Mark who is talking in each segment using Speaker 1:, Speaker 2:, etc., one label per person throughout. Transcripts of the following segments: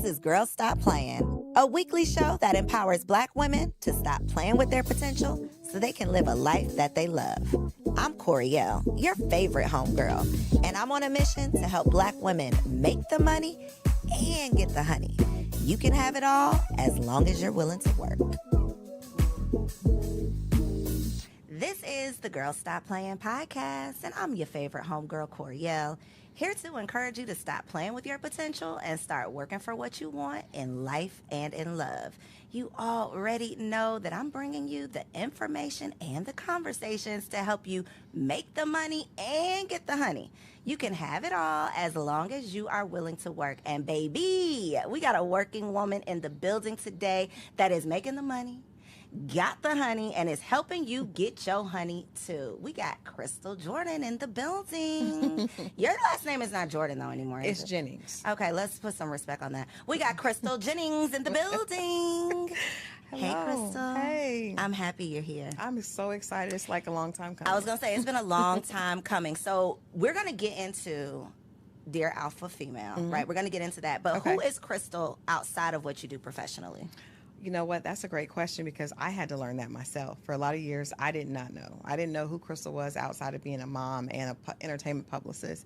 Speaker 1: This is Girls Stop Playing, a weekly show that empowers Black women to stop playing with their potential so they can live a life that they love. I'm Coriel, your favorite homegirl, and I'm on a mission to help Black women make the money and get the honey. You can have it all as long as you're willing to work. This is the Girls Stop Playing podcast, and I'm your favorite homegirl, Coriel, here to encourage you to stop playing with your potential and start working for what you want in life and in love. You already know that I'm bringing you the information and the conversations to help you make the money and get the honey. You can have it all as long as you are willing to work. And baby, we got a working woman in the building today that is making the money, got the honey, and is helping you get your honey too. We got Crystal Jordan in the building. Your last name is not Jordan though anymore, is
Speaker 2: It's
Speaker 1: it?
Speaker 2: Jennings.
Speaker 1: Okay, let's put some respect on that. We got Crystal Jennings in the building. Hey,
Speaker 2: Hello.
Speaker 1: Crystal.
Speaker 2: Hey.
Speaker 1: I'm happy you're here.
Speaker 2: I'm so excited. It's like a long time coming.
Speaker 1: I was going to say, it's been a long time coming. So we're going to get into Dear Alpha Female, right? We're going to get into that. But
Speaker 2: Okay.
Speaker 1: who is Crystal outside of what you do professionally?
Speaker 2: You know what? That's a great question because I had to learn that myself. For a lot of years, I did not know. I didn't know who Crystal was outside of being a mom and a entertainment publicist.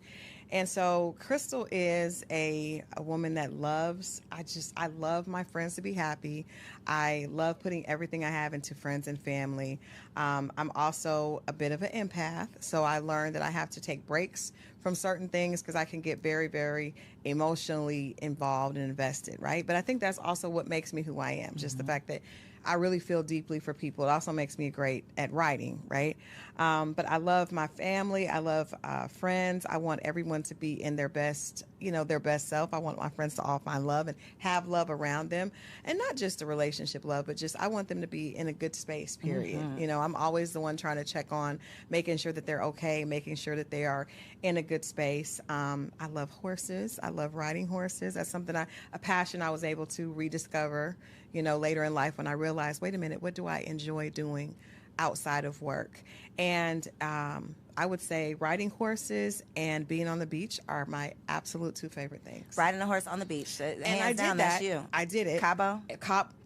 Speaker 2: And so Crystal is a woman that loves, I love my friends to be happy. I love putting everything I have into friends and family. I'm also a bit of an empath. So I learned that I have to take breaks from certain things because I can get very, very emotionally involved and invested, right? But I think that's also what makes me who I am, just the fact that I really feel deeply for people. It also makes me great at writing, right? But I love my family. I love friends. I want everyone to be in their best, their best self. I want my friends to all find love and have love around them. And not just a relationship love, but just I want them to be in a good space, period. I'm always the one trying to check on, making sure that they're okay, making sure that they are in a good space. I love horses. I love riding horses. That's something a passion I was able to rediscover, later in life when I realized, wait a minute, what do I enjoy doing outside of work? And I would say riding horses and being on the beach are my absolute two favorite things.
Speaker 1: Riding a horse on the beach.
Speaker 2: And
Speaker 1: Hands
Speaker 2: I did
Speaker 1: down,
Speaker 2: that.
Speaker 1: That's you.
Speaker 2: I did it.
Speaker 1: Cabo?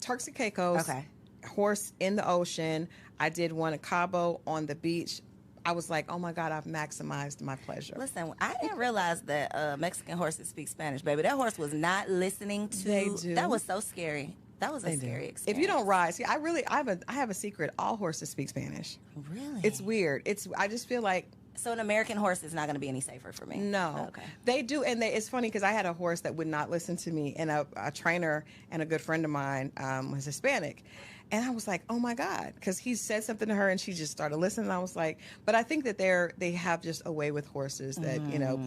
Speaker 2: Turks and Caicos.
Speaker 1: Okay.
Speaker 2: Horse in the ocean. I did one at Cabo on the beach. I was like, oh my God, I've maximized my pleasure.
Speaker 1: Listen, I didn't realize that Mexican horses speak Spanish, baby. That horse was not listening to.
Speaker 2: They do.
Speaker 1: That was so scary. That was a scary experience.
Speaker 2: If you don't ride, see, I have a secret. All horses speak Spanish.
Speaker 1: Really?
Speaker 2: It's weird. I just feel like
Speaker 1: So an American horse is not going to be any safer for me?
Speaker 2: no.
Speaker 1: Okay.
Speaker 2: They do, and it's funny because I had a horse that would not listen to me, and a trainer and a good friend of mine was Hispanic. And I was like, oh my God, because he said something to her and she just started listening. And I was like, but I think that they have just a way with horses that,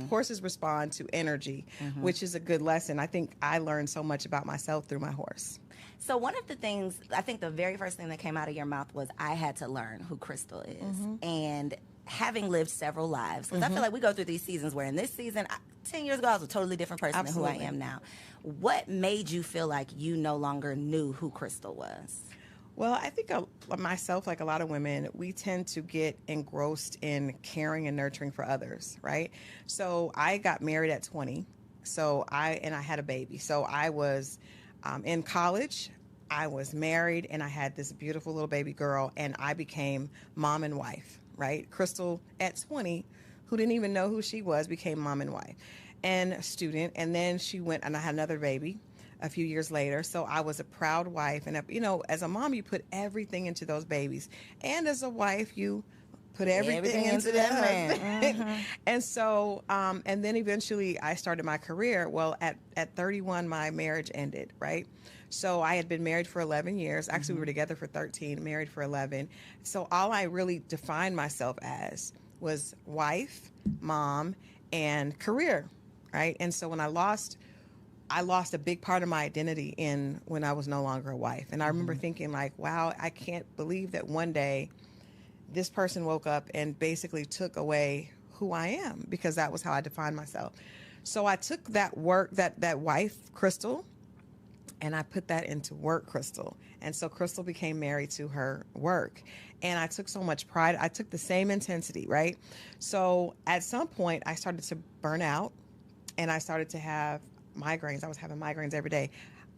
Speaker 2: horses respond to energy, which is a good lesson. I think I learned so much about myself through my horse.
Speaker 1: So one of the things, I think the very first thing that came out of your mouth was I had to learn who Crystal is. And having lived several lives, because I feel like we go through these seasons where in this season, 10 years ago, I was a totally different person than who I am now. What made you feel like you no longer knew who Crystal was?
Speaker 2: Well, I think myself, like a lot of women, we tend to get engrossed in caring and nurturing for others, right? So I got married at 20, I had a baby. So I was in college, I was married, and I had this beautiful little baby girl, and I became mom and wife, right? Crystal at 20, who didn't even know who she was, became mom and wife and a student. And then she went, and I had another baby a few years later. So I was a proud wife. And, as a mom, you put everything into those babies. And as a wife, you put everything into that man. And so, and then eventually I started my career. Well, at 31, my marriage ended, right? So I had been married for 11 years. Actually, we were together for 13, married for 11. So all I really defined myself as was wife, mom, and career, right? And so when I lost a big part of my identity when I was no longer a wife. And I remember thinking like, wow, I can't believe that one day this person woke up and basically took away who I am, because that was how I defined myself. So I took that wife, Crystal, and I put that into work, Crystal. And so Crystal became married to her work. And I took so much pride. I took the same intensity, right? So at some point I started to burn out, and I started to have migraines. I was having migraines every day.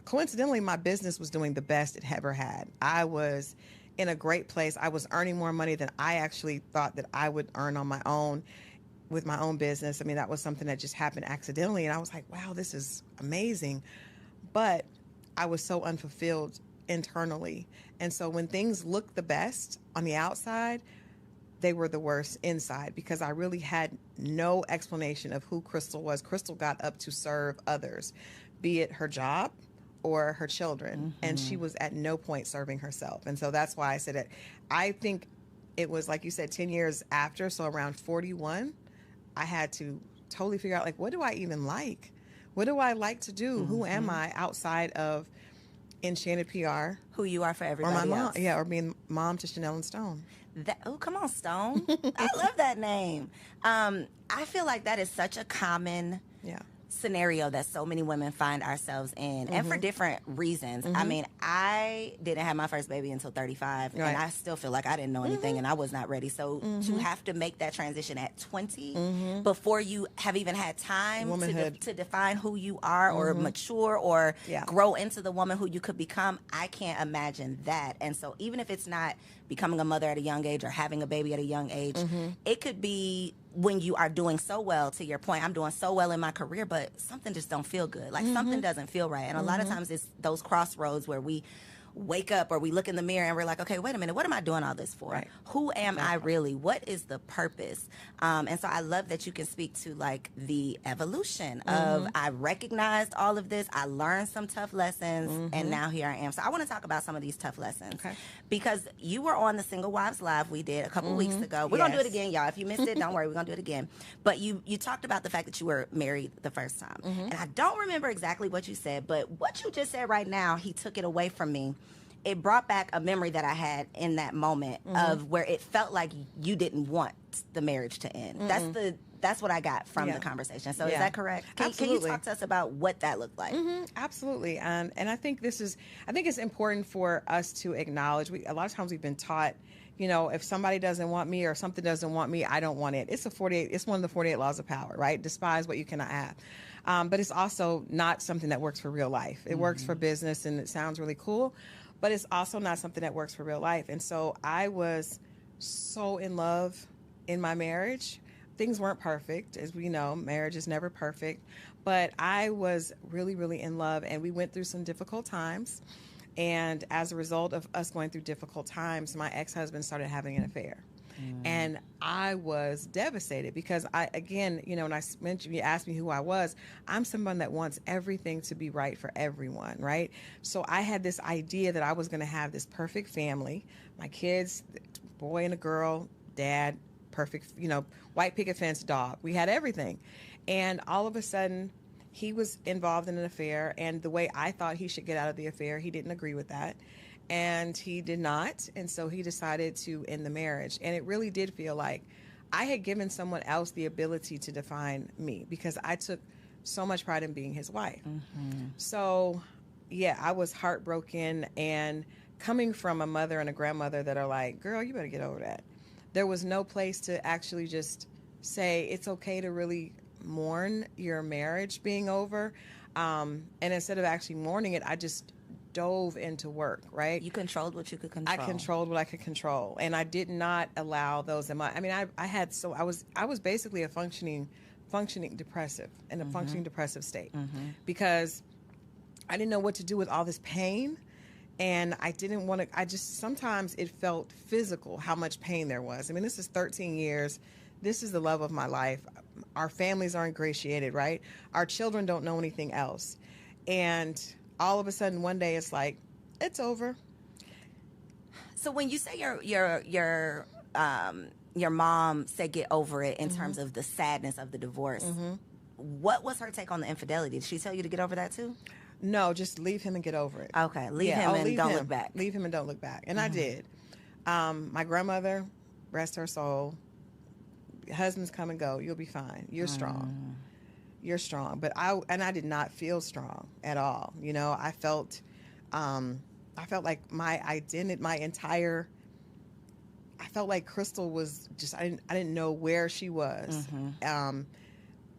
Speaker 2: Coincidentally, my business was doing the best it ever had. I was in a great place. I was earning more money than I actually thought that I would earn on my own with my own business. I mean, that was something that just happened accidentally. And I was like, wow, this is amazing. But I was so unfulfilled internally. And so when things looked the best on the outside, they were the worst inside, because I really had no explanation of who Crystal was. Crystal got up to serve others, be it her job or her children. And she was at no point serving herself. And so that's why I said it. I think it was, like you said, 10 years after. So around 41, I had to totally figure out, like, what do I even like? What do I like to do? Who am I outside of Enchanted PR?
Speaker 1: Who you are for
Speaker 2: Or
Speaker 1: everybody
Speaker 2: my mom.
Speaker 1: else.
Speaker 2: Yeah, or being mom to Chanel and Stone.
Speaker 1: Oh, come on, Stone. I love that name. I feel like that is such a common
Speaker 2: Yeah.
Speaker 1: scenario that so many women find ourselves in, and for different reasons. I mean, I didn't have my first baby until 35,
Speaker 2: Right.
Speaker 1: and I still feel like I didn't know anything and I was not ready. So to have to make that transition at 20 before you have even had time
Speaker 2: Womanhood.
Speaker 1: to define who you are or mature or
Speaker 2: Yeah.
Speaker 1: grow into the woman who you could become, I can't imagine that. And so even if it's not becoming a mother at a young age or having a baby at a young age, it could be when you are doing so well. To your point, I'm doing so well in my career, but something just don't feel good. Like something doesn't feel right. And a lot of times it's those crossroads where we wake up or we look in the mirror and we're like, okay, wait a minute, what am I doing all this for?
Speaker 2: Right.
Speaker 1: Who am I really? What is the purpose? And so I love that you can speak to like the evolution of, I recognized all of this, I learned some tough lessons, and now here I am. So I want to talk about some of these tough lessons.
Speaker 2: Okay.
Speaker 1: Because you were on the Single Wives Live we did a couple weeks ago. We're going to do it
Speaker 2: Yes.
Speaker 1: again, y'all. If you missed it, don't worry, we're going to do it again. But you talked about the fact that you were married the first time. And I don't remember exactly what you said, but what you just said right now, he took it away from me. It brought back a memory that I had in that moment of where it felt like you didn't want the marriage to end. That's what I got from
Speaker 2: Yeah.
Speaker 1: the conversation. So is
Speaker 2: Yeah.
Speaker 1: that correct? Can you
Speaker 2: Absolutely.
Speaker 1: talk to us about what that looked like?
Speaker 2: Absolutely. And I think I think it's important for us to acknowledge, a lot of times we've been taught, you know, if somebody doesn't want me or something doesn't want me, I don't want it. It's one of the 48 laws of power, right? Despise what you cannot have. But it's also not something that works for real life. It works for business and it sounds really cool, but it's also not something that works for real life. And so I was so in love in my marriage. Things weren't perfect. As we know, marriage is never perfect. But I was really, really in love, and we went through some difficult times. And as a result of us going through difficult times, my ex-husband started having an affair. And I was devastated because again, you know, when I mentioned, you asked me who I was, I'm someone that wants everything to be right for everyone, right? So I had this idea that I was going to have this perfect family, my kids, boy and a girl, dad, perfect, you know, white picket fence dog. We had everything. And all of a sudden, he was involved in an affair, and the way I thought he should get out of the affair, he didn't agree with that. And he did not. And so he decided to end the marriage. And it really did feel like I had given someone else the ability to define me because I took so much pride in being his wife. So, yeah, I was heartbroken. And coming from a mother and a grandmother that are like, girl, you better get over that. There was no place to actually just say it's okay to really mourn your marriage being over. And instead of actually mourning it, I just dove into work, right?
Speaker 1: You controlled what you could control.
Speaker 2: I controlled what I could control, and I did not allow those in my. I mean, I was basically a functioning depressive in a functioning depressive state because I didn't know what to do with all this pain, and I didn't want to. I just sometimes it felt physical how much pain there was. I mean, this is 13 years. This is the love of my life. Our families are ingratiated, right? Our children don't know anything else, and all of a sudden, one day, it's like, it's over.
Speaker 1: So when you say your mom said get over it in terms of the sadness of the divorce, what was her take on the infidelity? Did she tell you to get over that too?
Speaker 2: No, just leave him and get over it.
Speaker 1: Okay, leave him and don't look back.
Speaker 2: Leave him and don't look back. And I did. My grandmother, rest her soul, husbands come and go. You'll be fine. You're strong. You're strong. But I did not feel strong at all. You know, I felt like my identity, I felt like Crystal was just, I didn't know where she was.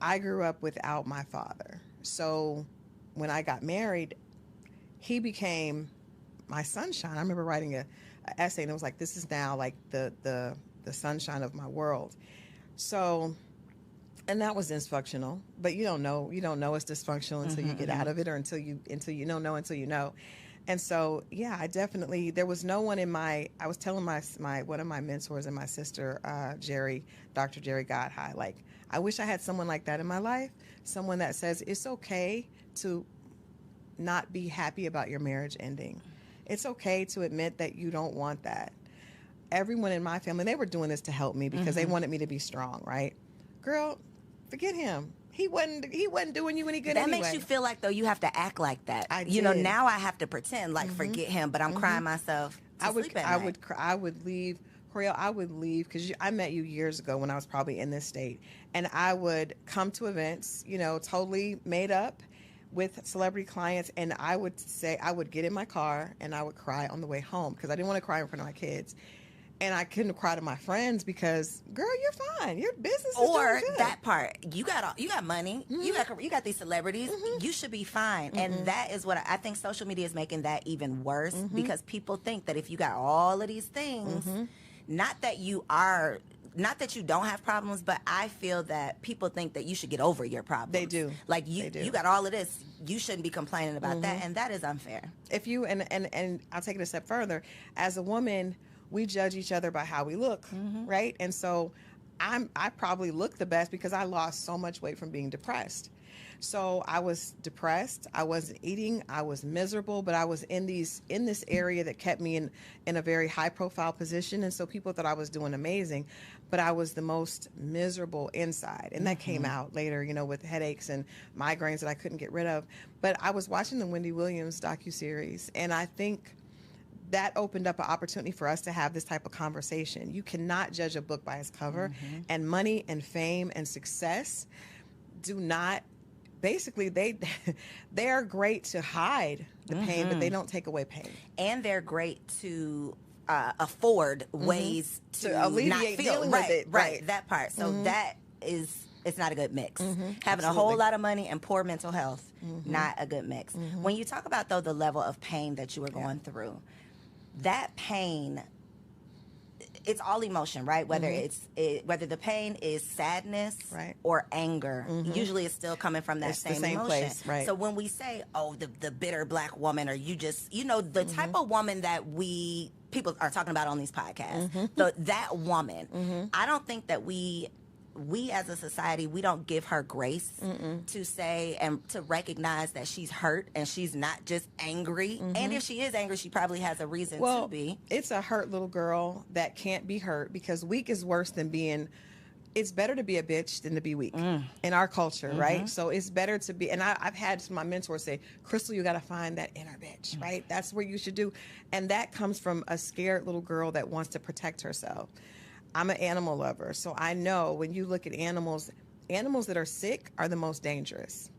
Speaker 2: I grew up without my father. so when I got married, he became my sunshine. I remember writing a essay, and it was like, this is now like the sunshine of my world. So, and that was dysfunctional, but you don't know it's dysfunctional until you get out of it, or until you know. And so, yeah, I definitely, there was no one I was telling my one of my mentors and my sister, Dr. Jerry Godhigh, like, I wish I had someone like that in my life, someone that says it's okay to not be happy about your marriage ending. It's okay to admit that you don't want that. Everyone in my family, they were doing this to help me because they wanted me to be strong, right? Girl, forget him. He wasn't doing you any good anyway.
Speaker 1: That makes you feel like, though, you have to act like that.
Speaker 2: You
Speaker 1: know, now I have to pretend like forget him, but I'm crying myself to sleep at night.
Speaker 2: I would leave, Coriel, I would leave, because I met you years ago when I was probably in this state, and I would come to events, totally made up with celebrity clients, and I would get in my car and I would cry on the way home because I didn't want to cry in front of my kids. And I couldn't cry to my friends because, girl, you're fine. Your business is doing good.
Speaker 1: That part, you got money. You got these celebrities. You should be fine. And that is what I think social media is making that even worse, because people think that if you got all of these things, not that you don't have problems, but I feel that people think that you should get over your problems.
Speaker 2: They do.
Speaker 1: Like you got all of this. You shouldn't be complaining about that, and that is unfair.
Speaker 2: If you and I'll take it a step further. As a woman, we judge each other by how we look, right? And so I probably look the best because I lost so much weight from being depressed. So I was depressed. I wasn't eating. I was miserable, but I was in this area that kept me in a very high profile position. And so people thought I was doing amazing, but I was the most miserable inside. And that came out later, with headaches and migraines that I couldn't get rid of. But I was watching the Wendy Williams docuseries, and I think that opened up an opportunity for us to have this type of conversation. You cannot judge a book by its cover, and money and fame and success do not, basically they are great to hide the pain, but they don't take away pain.
Speaker 1: And they're great to afford ways to
Speaker 2: alleviate
Speaker 1: not feel
Speaker 2: dealing with it.
Speaker 1: Right, that part. So it's not a good mix. Having a whole lot of money and poor mental health, not a good mix. When you talk about, though, the level of pain that you were going through, that pain, it's all emotion, right? Whether whether the pain is sadness or anger, usually it's still coming from that same emotion.
Speaker 2: Place, right.
Speaker 1: So when we say, oh, the bitter black woman, or you just, the type of woman that people are talking about on these podcasts, that woman, I don't think that we as a society, we don't give her grace to say and to recognize that she's hurt and she's not just angry. And if she is angry, she probably has a reason to be.
Speaker 2: It's a hurt little girl that can't be hurt, because weak is worse than being. It's better to be a bitch than to be weak in our culture, right? So it's better to be, and I've had my mentors say, Crystal, you got to find that inner bitch, right? That's where you should do. And that comes from a scared little girl that wants to protect herself. I'm an animal lover, so I know when you look at animals that are sick are the most dangerous.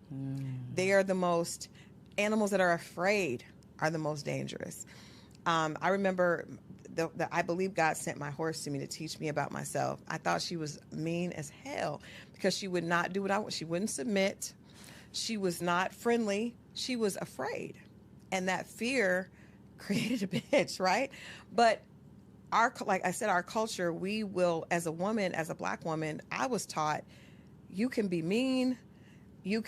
Speaker 2: They are the most, animals that are afraid are the most dangerous. I remember, I believe God sent my horse to me to teach me about myself. I thought she was mean as hell because she would not do what I want. She wouldn't submit. She was not friendly. She was afraid. And that fear created a bitch, right? But like I said, our culture, we will, as a woman, as a black woman, I was taught you can be mean,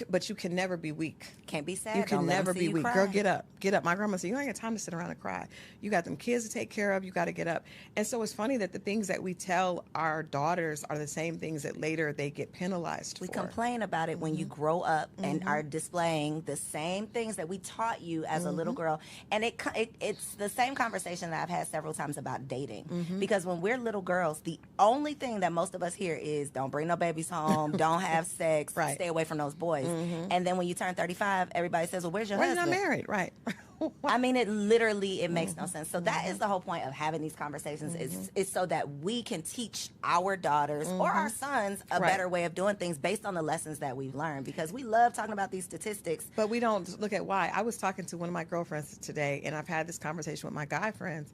Speaker 2: but you can never be weak.
Speaker 1: Can't be sad.
Speaker 2: You can never be weak.
Speaker 1: Cry.
Speaker 2: Girl, get up. Get up. My grandma said, you don't have time to sit around and cry. You got them kids to take care of. You got to get up. And so it's funny that the things that we tell our daughters are the same things that later they get penalized for.
Speaker 1: We complain about it when you grow up and are displaying the same things that we taught you as a little girl. And it's the same conversation that I've had several times about dating. Because when we're little girls, the only thing that most of us hear is don't bring no babies home, don't have sex, stay away from those boys. And then when you turn 35, everybody says, well, where's your husband?
Speaker 2: Why are you not married? Right.
Speaker 1: I mean, it makes no sense. So that is the whole point of having these conversations is so that we can teach our daughters or our sons a better way of doing things based on the lessons that we've learned, because we love talking about these statistics.
Speaker 2: But we don't look at why. I was talking to one of my girlfriends today, and I've had this conversation with my guy friends.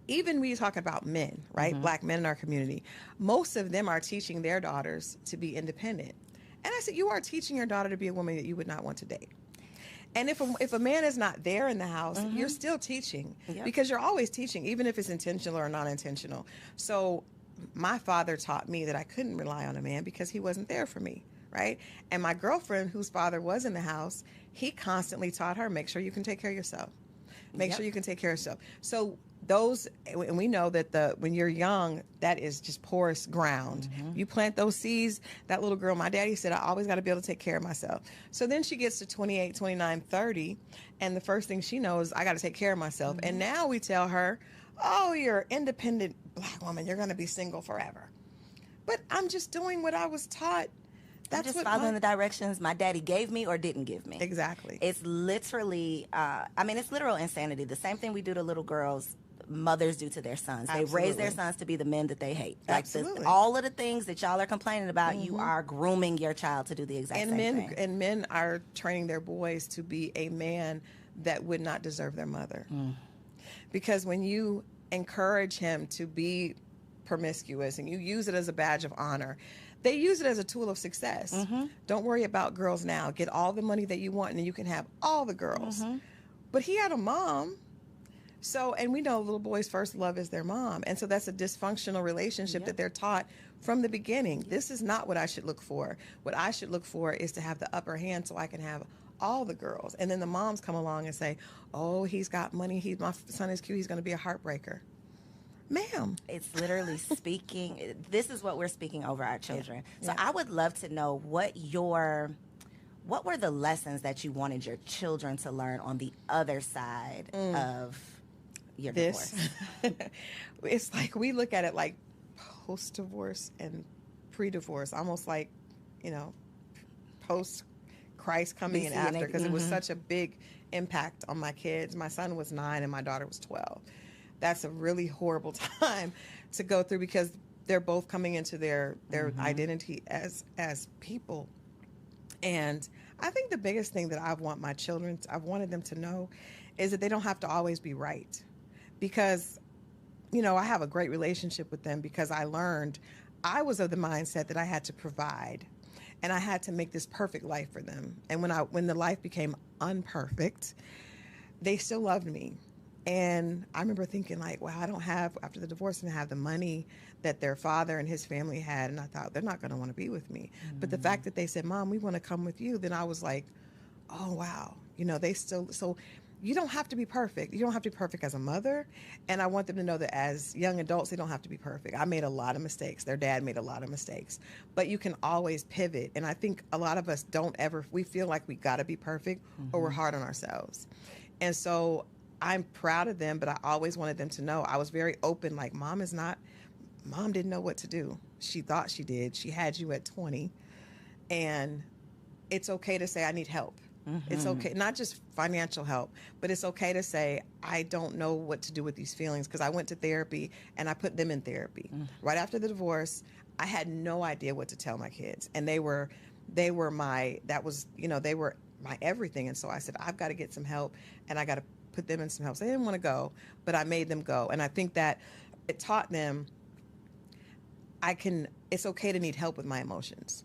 Speaker 2: Even we talk about men, right? Black men in our community. Most of them are teaching their daughters to be independent. And I said, you are teaching your daughter to be a woman that you would not want to date. And if a man is not there in the house, you're still teaching, because you're always teaching, even if it's intentional or non-intentional. So my father taught me that I couldn't rely on a man because he wasn't there for me, right? And my girlfriend, whose father was in the house, he constantly taught her, make sure you can take care of yourself. Make sure you can take care of yourself. So those, and we know that when you're young, that is just porous ground. You plant those seeds. That little girl, my daddy said, I always got to be able to take care of myself. So then she gets to 28, 29, 30, and the first thing she knows, I got to take care of myself. And now we tell her, oh, you're an independent Black woman. You're going to be single forever. But I'm just doing what I was taught.
Speaker 1: I'm just following the directions my daddy gave me or didn't give me.
Speaker 2: Exactly.
Speaker 1: It's literally, it's literal insanity. The same thing we do to little girls, mothers do to their sons. They raise their sons to be the men that they hate.
Speaker 2: Absolutely.
Speaker 1: All of the things that y'all are complaining about, you are grooming your child to do the exact same thing.
Speaker 2: And men are training their boys to be a man that would not deserve their mother. Because when you encourage him to be promiscuous and you use it as a badge of honor, they use it as a tool of success. Don't worry about girls now. Get all the money that you want and you can have all the girls. But he had a mom. So, and we know little boys' first love is their mom. And so that's a dysfunctional relationship that they're taught from the beginning. This is not what I should look for. What I should look for is to have the upper hand so I can have all the girls. And then the moms come along and say, oh, he's got money. My son is cute. He's going to be a heartbreaker. Ma'am.
Speaker 1: It's literally speaking. This is what we're speaking over our children. So I would love to know what were the lessons that you wanted your children to learn on the other side of your divorce?
Speaker 2: It's like we look at it like post-divorce and pre-divorce, almost like, post-Christ coming in after, because it was such a big impact on my kids. My son was 9 and my daughter was 12. That's a really horrible time to go through because they're both coming into their identity as people. And I think the biggest thing that I've wanted them to know is that they don't have to always be right. Because, I have a great relationship with them because I learned I was of the mindset that I had to provide and I had to make this perfect life for them. And when the life became unperfect, they still loved me. And I remember thinking like, wow, after the divorce, I didn't have the money that their father and his family had. And I thought, they're not going to want to be with me. But the fact that they said, Mom, we want to come with you, then I was like, oh, wow. So you don't have to be perfect. You don't have to be perfect as a mother. And I want them to know that as young adults, they don't have to be perfect. I made a lot of mistakes. Their dad made a lot of mistakes. But you can always pivot. And I think a lot of us we feel like we got to be perfect or we're hard on ourselves. And so I'm proud of them, but I always wanted them to know I was very open. Like, Mom didn't know what to do. She thought she did. She had you at 20. And it's okay to say, I need help. It's okay, not just financial help, but it's okay to say, I don't know what to do with these feelings, because I went to therapy and I put them in therapy. Right after the divorce, I had no idea what to tell my kids. And they were my everything. And so I said, I've got to get some help and I got to put them in some help. So they didn't want to go, but I made them go. And I think that it taught them it's okay to need help with my emotions.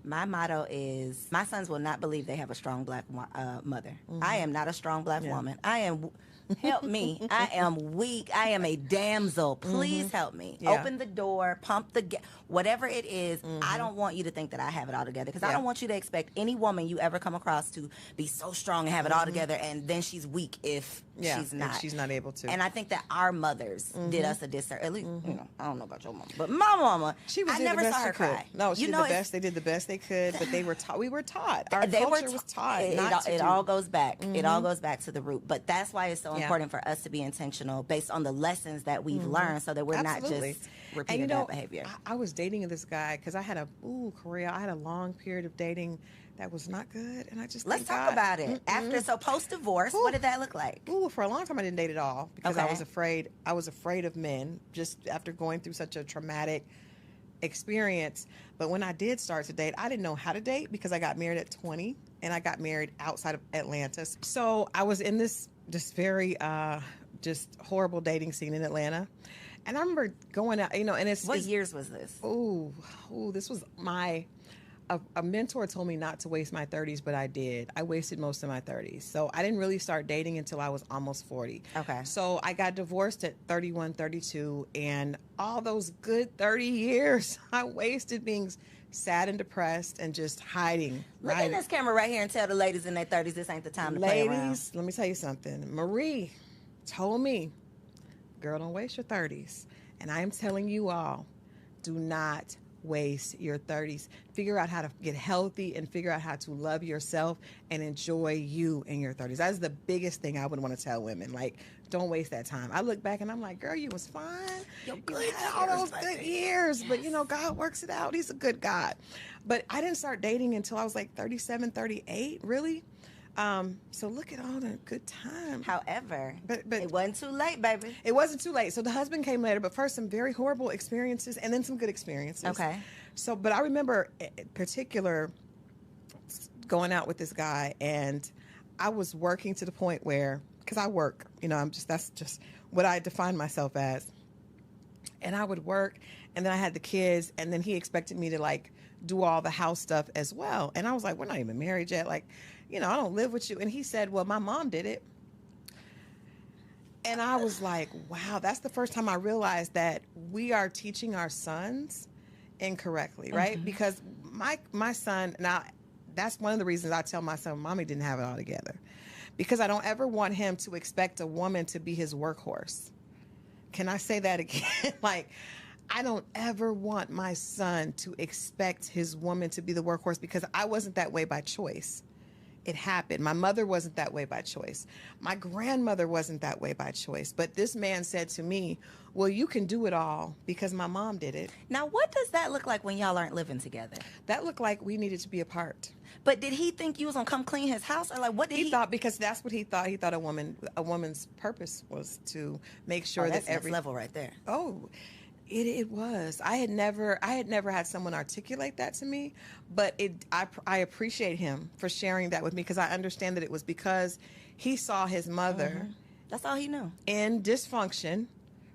Speaker 1: My motto is, my sons will not believe they have a strong Black mother. I am not a strong Black woman. I am, help me. I am weak. I am a damsel. Please help me. Open the door, pump the gas, whatever it is. I don't want you to think that I have it all together, because I don't want you to expect any woman you ever come across to be so strong and have it all together, and then she's weak if she's not.
Speaker 2: If she's not able to.
Speaker 1: And I think that our mothers did us a disservice. At least, I don't know about your mama, but my mama, I never saw her cry.
Speaker 2: No, she did the best. They did the best they could, but they were taught. We were taught. Our culture was taught.
Speaker 1: It all goes back. It all goes back to the root. But that's why it's so important for us to be intentional based on the lessons that we've learned, so that we're not just repeating that behavior.
Speaker 2: I was dating this guy because I had a long period of dating that was not good, and I just
Speaker 1: let's talk about it. So post divorce, what did that look like?
Speaker 2: For a long time I didn't date at all because I was afraid. I was afraid of men, just after going through such a traumatic experience. But when I did start to date, I didn't know how to date because I got married at 20, and I got married outside of Atlanta. So I was in this very just horrible dating scene in Atlanta. And I remember going out, and what
Speaker 1: years was this?
Speaker 2: This was a mentor told me not to waste my 30s, but I did. I wasted most of my 30s. So I didn't really start dating until I was almost 40.
Speaker 1: Okay.
Speaker 2: So I got divorced at 31, 32, and all those good 30 years I wasted being sad and depressed and just hiding.
Speaker 1: Look at this camera right here and tell the ladies in their 30s this ain't the time to play around.
Speaker 2: Ladies, let me tell you something. Marie told me, girl, don't waste your 30s. And I am telling you all, do not waste your 30s. Figure out how to get healthy and figure out how to love yourself and enjoy you in your 30s. That's the biggest thing I would want to tell women. Like, don't waste that time. I look back and I'm like, girl, you was fine. You had all those good years. Yes. But, you know, God works it out. He's a good God. But I didn't start dating until I was like 37, 38, really. So look at all the good time.
Speaker 1: However,
Speaker 2: but
Speaker 1: it wasn't too late, baby.
Speaker 2: It wasn't too late. So the husband came later, but first some very horrible experiences and then some good experiences.
Speaker 1: Okay.
Speaker 2: So, but I remember in particular going out with this guy, and I was working to the point where, because I work, you know, that's just what I define myself as. And I would work, and then I had the kids, and then he expected me to like do all the house stuff as well. And I was like, we're not even married yet. Like, you know, I don't live with you. And he said, well, my mom did it. And I was like, wow, that's the first time I realized that we are teaching our sons incorrectly, right? Mm-hmm. Because my son, now that's one of the reasons I tell my son, mommy didn't have it all together. Because I don't ever want him to expect a woman to be his workhorse. Can I say that again? Like, I don't ever want my son to expect his woman to be the workhorse, because I wasn't that way by choice. It happened. My mother wasn't that way by choice. My grandmother wasn't that way by choice. But this man said to me, well, you can do it all because my mom did it.
Speaker 1: Now, what does that look like when y'all aren't living together?
Speaker 2: That looked like we needed to be apart.
Speaker 1: But did he think you was going to come clean his house? Or like, what did he
Speaker 2: thought, because that's what he thought. He thought a woman's purpose was to make sure
Speaker 1: that's
Speaker 2: that every
Speaker 1: level right there.
Speaker 2: Oh, It was. I had never had someone articulate that to me, but I appreciate him for sharing that with me, because I understand that it was because he saw his mother.
Speaker 1: Mm-hmm. That's all he knew.
Speaker 2: In dysfunction,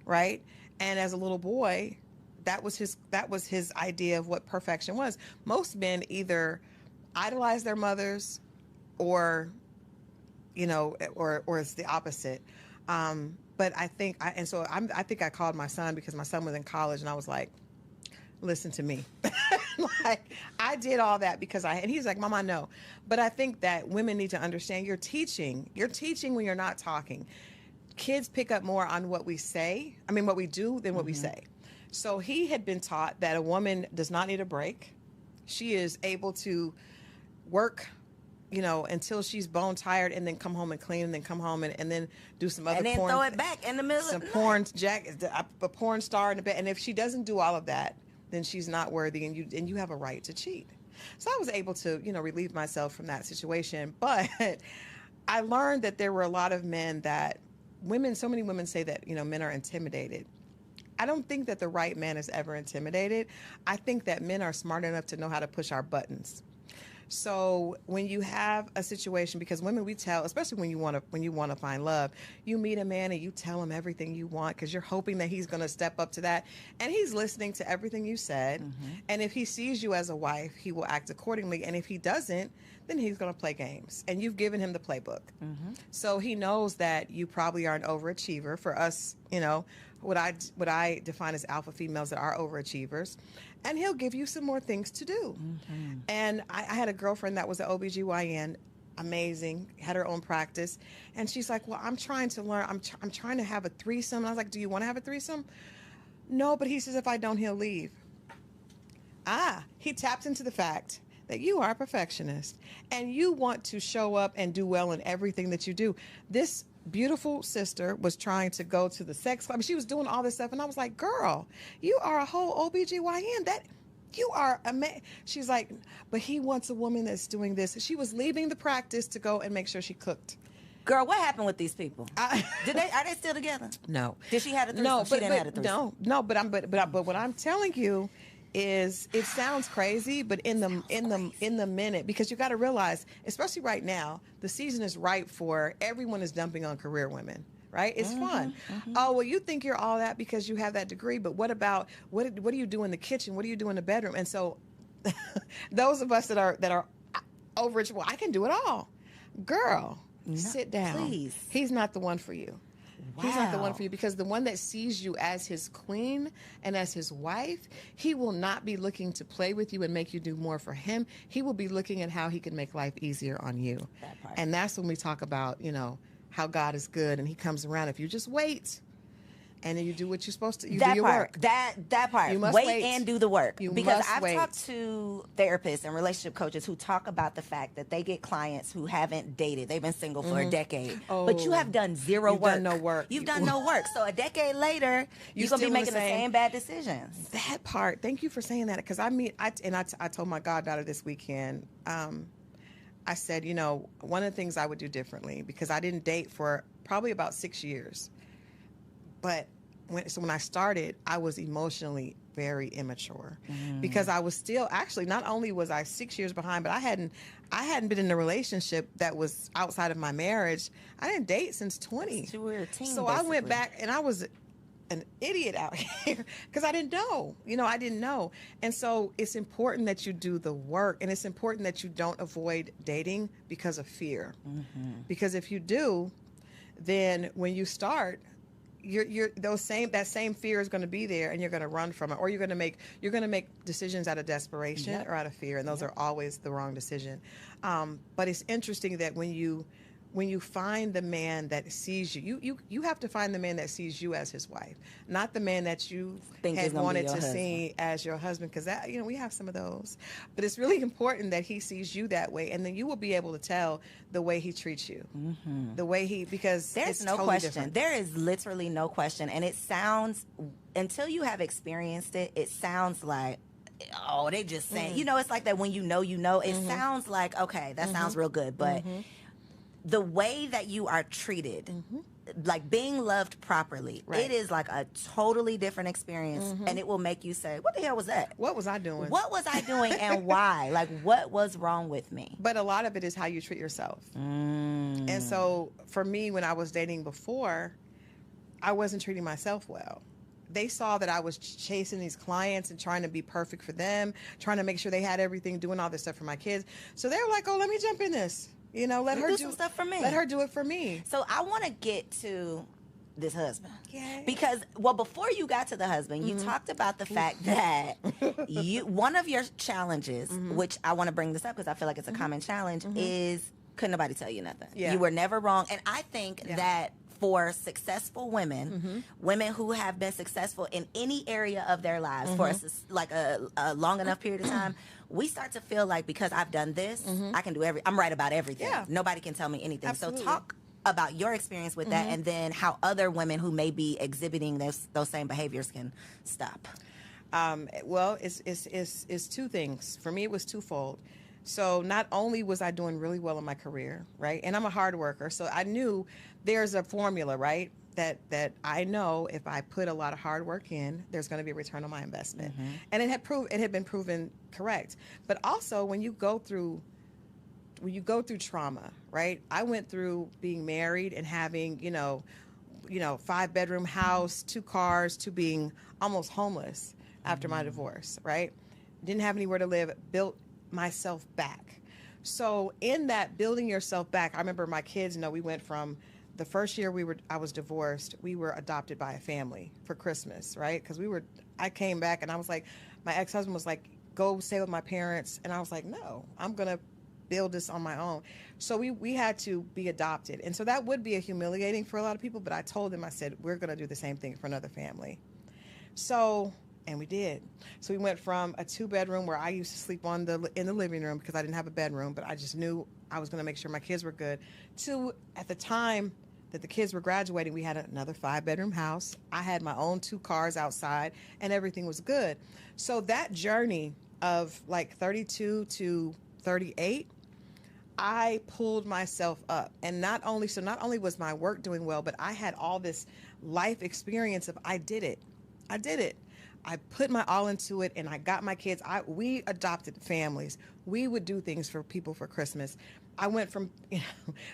Speaker 2: right? And as a little boy, that was his idea of what perfection was. Most men either idolize their mothers, or, you know, or it's the opposite. But I think I think I called my son because my son was in college, and I was like, listen to me. Like, I did all that because and he's like, Mom, I know. But I think that women need to understand you're teaching when you're not talking. Kids pick up more on what we do than what we say. So he had been taught that a woman does not need a break. She is able to work, you know, until she's bone tired, and then come home and clean, and then come home and then do some other porn.
Speaker 1: And then throw it back in the middle of the night.
Speaker 2: A porn star in the bed. And if she doesn't do all of that, then she's not worthy, and you have a right to cheat. So I was able to, you know, relieve myself from that situation. But I learned that there were a lot of men so many women say that, you know, men are intimidated. I don't think that the right man is ever intimidated. I think that men are smart enough to know how to push our buttons. So when you have a situation, because women, we tell, especially when you want to find love, you meet a man and you tell him everything you want because you're hoping that he's going to step up to that, and he's listening to everything you said. Mm-hmm. And if he sees you as a wife, he will act accordingly. And if he doesn't, then he's going to play games, and you've given him the playbook. Mm-hmm. So he knows that you probably are an overachiever. For us, you know, what I define as alpha females that are overachievers. And he'll give you some more things to do. Mm-hmm. And I had a girlfriend that was an OBGYN, amazing, had her own practice. And she's like, well, I'm trying to learn. I'm trying to have a threesome. And I was like, do you want to have a threesome? No, but he says, if I don't, he'll leave. He tapped into the fact that you are a perfectionist and you want to show up and do well in everything that you do. This beautiful sister was trying to go to the sex club. She was doing all this stuff, and I was like, girl, you are a whole OBGYN. That you are She's like, but he wants a woman that's doing this. She was leaving the practice to go and make sure she cooked.
Speaker 1: Girl, what happened with these people? Are they still together?
Speaker 2: No.
Speaker 1: Did she have a threesome? No, she didn't have a threesome.
Speaker 2: No, but what I'm telling you is, it sounds crazy, but in the minute, because you got to realize, especially right now, the season is ripe for everyone is dumping on career women, right? It's fun. Mm-hmm. Oh, well, you think you're all that because you have that degree, but what about what do you do in the kitchen? What do you do in the bedroom? And so those of us that are overachiever, well, I can do it all. Girl, sit down.
Speaker 1: Please.
Speaker 2: He's not the one for you. He's not the one
Speaker 1: Wow.
Speaker 2: for you, because the one that sees you as his queen and as his wife, he will not be looking to play with you and make you do more for him. He will be looking at how he can make life easier on you.
Speaker 1: That part.
Speaker 2: And that's when we talk about, how God is good and he comes around. If you just wait and then you do what you're supposed to, you do
Speaker 1: That
Speaker 2: your
Speaker 1: part,
Speaker 2: work.
Speaker 1: that part.
Speaker 2: You must
Speaker 1: wait
Speaker 2: wait.
Speaker 1: and do the work.
Speaker 2: You
Speaker 1: Because
Speaker 2: must
Speaker 1: I've
Speaker 2: wait.
Speaker 1: talked to therapists and relationship coaches who talk about the fact that they get clients who haven't dated. They've been single for a decade. But you
Speaker 2: Oh.
Speaker 1: have done zero
Speaker 2: You've
Speaker 1: work.
Speaker 2: done no work.
Speaker 1: You've done no work. So a decade later, you're going to be
Speaker 2: still in
Speaker 1: making
Speaker 2: the
Speaker 1: the
Speaker 2: same-
Speaker 1: same bad decisions.
Speaker 2: That part. Thank you for saying that. Because I told my goddaughter this weekend, I said, one of the things I would do differently, because I didn't date for probably about 6 years. But when I started, I was emotionally very immature, because I was still, actually, not only was I 6 years behind, but I hadn't been in a relationship that was outside of my marriage. I didn't date since 20.
Speaker 1: You were a teen,
Speaker 2: So I went
Speaker 1: basically.
Speaker 2: back, and I was an idiot out here because I didn't know. I didn't know. And so it's important that you do the work, and it's important that you don't avoid dating because of fear. Because if you do, then when you start, that same fear is going to be there, and you're going to run from it, or you're going to make decisions out of desperation
Speaker 1: Yep.
Speaker 2: or out of fear, and those are always the wrong decision. But it's interesting that when you find the man that sees you have to find the man that sees you as his wife, not the man that you
Speaker 1: Think is
Speaker 2: had
Speaker 1: gonna be
Speaker 2: wanted
Speaker 1: your
Speaker 2: to see as your husband, because that we have some of those. But it's really important that he sees you that way, and then you will be able to tell the way he treats you, the way because
Speaker 1: There's
Speaker 2: it's
Speaker 1: no
Speaker 2: totally
Speaker 1: question.
Speaker 2: different.
Speaker 1: There is literally no question. And it sounds, until you have experienced it, it sounds like, oh, they just saying, it's like that when you know, it sounds like, okay, that sounds real good. But the way that you are treated, like being loved properly,
Speaker 2: Right.
Speaker 1: it is like a totally different experience. And it will make you say, what the hell was that?
Speaker 2: What was I doing?
Speaker 1: What was I doing and why? Like, what was wrong with me?
Speaker 2: But a lot of it is how you treat yourself. And so for me, when I was dating before, I wasn't treating myself well. They saw that I was chasing these clients and trying to be perfect for them, trying to make sure they had everything, doing all this stuff for my kids. So they were like, oh, let me jump in this. Let her
Speaker 1: do some stuff for me.
Speaker 2: Let her do it for me.
Speaker 1: So I want to get to this husband.
Speaker 2: Yay.
Speaker 1: Because, before you got to the husband, you talked about the fact that one of your challenges, which I want to bring this up because I feel like it's a common challenge, is couldn't nobody tell you nothing.
Speaker 2: Yeah.
Speaker 1: You were never wrong. And I think that for successful women, women who have been successful in any area of their lives for a long enough period of time, we start to feel like, because I've done this, I can do I'm right about everything.
Speaker 2: Yeah.
Speaker 1: Nobody can tell me anything.
Speaker 2: Absolutely.
Speaker 1: So talk about your experience with that, and then how other women who may be exhibiting those same behaviors can stop.
Speaker 2: Well, it's two things. For me, it was twofold. So not only was I doing really well in my career, right? And I'm a hard worker, so I knew there's a formula, right? That I know if I put a lot of hard work in, there's going to be a return on my investment. And it had been proven correct. But also when you go through trauma, right? I went through being married and having, 5-bedroom house, 2 cars, to being almost homeless after my divorce, right? Didn't have anywhere to live, built myself back. So in that building yourself back, I remember my kids, we went from the first year I was divorced, we were adopted by a family for Christmas, right? Because I came back and I was like, my ex-husband was like, go stay with my parents. And I was like, no, I'm going to build this on my own. So we had to be adopted. And so that would be humiliating for a lot of people, but I told them, I said, we're going to do the same thing for another family. And we did. So we went from a 2-bedroom where I used to sleep in the living room because I didn't have a bedroom, but I just knew I was going to make sure my kids were good, to, at the time that the kids were graduating, we had another 5-bedroom house. I had my own 2 cars outside, and everything was good. So that journey of like 32 to 38, I pulled myself up. And not only was my work doing well, but I had all this life experience of I did it. I put my all into it, and I got my kids. We adopted families. We would do things for people for Christmas. I went from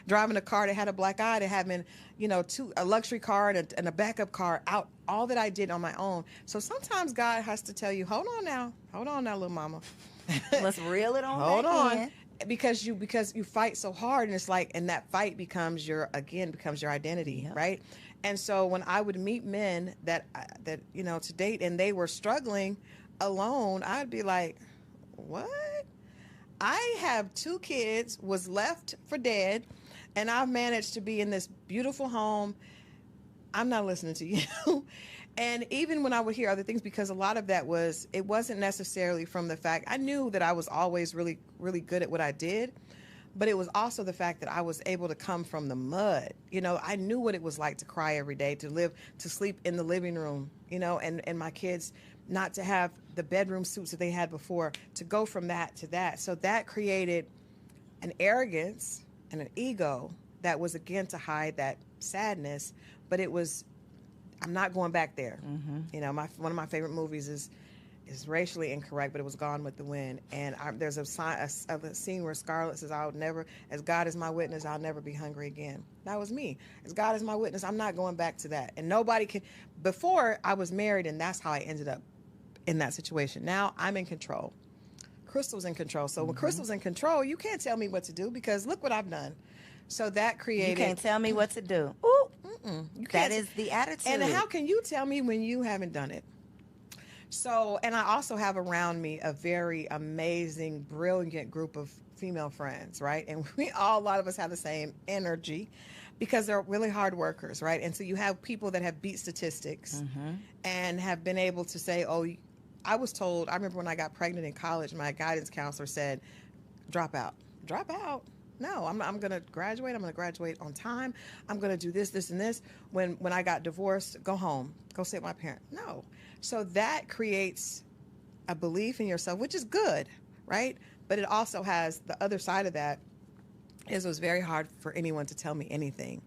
Speaker 2: driving a car that had a black eye to having, a luxury car and a backup car out. All that I did on my own. So sometimes God has to tell you, hold on now, little mama.
Speaker 1: Let's reel it on
Speaker 2: Hold
Speaker 1: back
Speaker 2: on.
Speaker 1: in.
Speaker 2: Because you fight so hard, and it's like, and that fight becomes your identity,
Speaker 1: Yep.
Speaker 2: right? And so when I would meet men that to date, and they were struggling alone, I'd be like, what? I have 2 kids, was left for dead, and I've managed to be in this beautiful home. I'm not listening to you. And even when I would hear other things, because a lot of that it wasn't necessarily from the fact, I knew that I was always really, really good at what I did, but it was also the fact that I was able to come from the mud. I knew what it was like to cry every day, to sleep in the living room, and my kids not to have the bedroom suits that they had before, to go from that to that. So that created an arrogance and an ego that was, again, to hide that sadness, but it was, I'm not going back there.
Speaker 1: Mm-hmm.
Speaker 2: One of my favorite movies is racially incorrect, but it was Gone with the Wind. And there's a scene where Scarlett says, "I'll never, as God is my witness, I'll never be hungry again." That was me. As God is my witness, I'm not going back to that. And nobody can. Before, I was married, and that's how I ended up in that situation. Now I'm in control. Crystal's in control. So when Crystal's in control, you can't tell me what to do, because look what I've done. So that created.
Speaker 1: You can't tell me what to do. Ooh.
Speaker 2: You
Speaker 1: That
Speaker 2: can't.
Speaker 1: is the attitude.
Speaker 2: And how can you tell me when you haven't done it? So, and I also have around me a very amazing, brilliant group of female friends, right? And a lot of us have the same energy, because they're really hard workers, right? And so you have people that have beat statistics and have been able to say, oh, I was told, I remember when I got pregnant in college, my guidance counselor said, drop out. Drop out? No, I'm going to graduate. I'm going to graduate on time. I'm going to do this, this, and this. When I got divorced, go home. Go stay with my parent. No. So that creates a belief in yourself, which is good, right? But it also has the other side of that is it was very hard for anyone to tell me anything.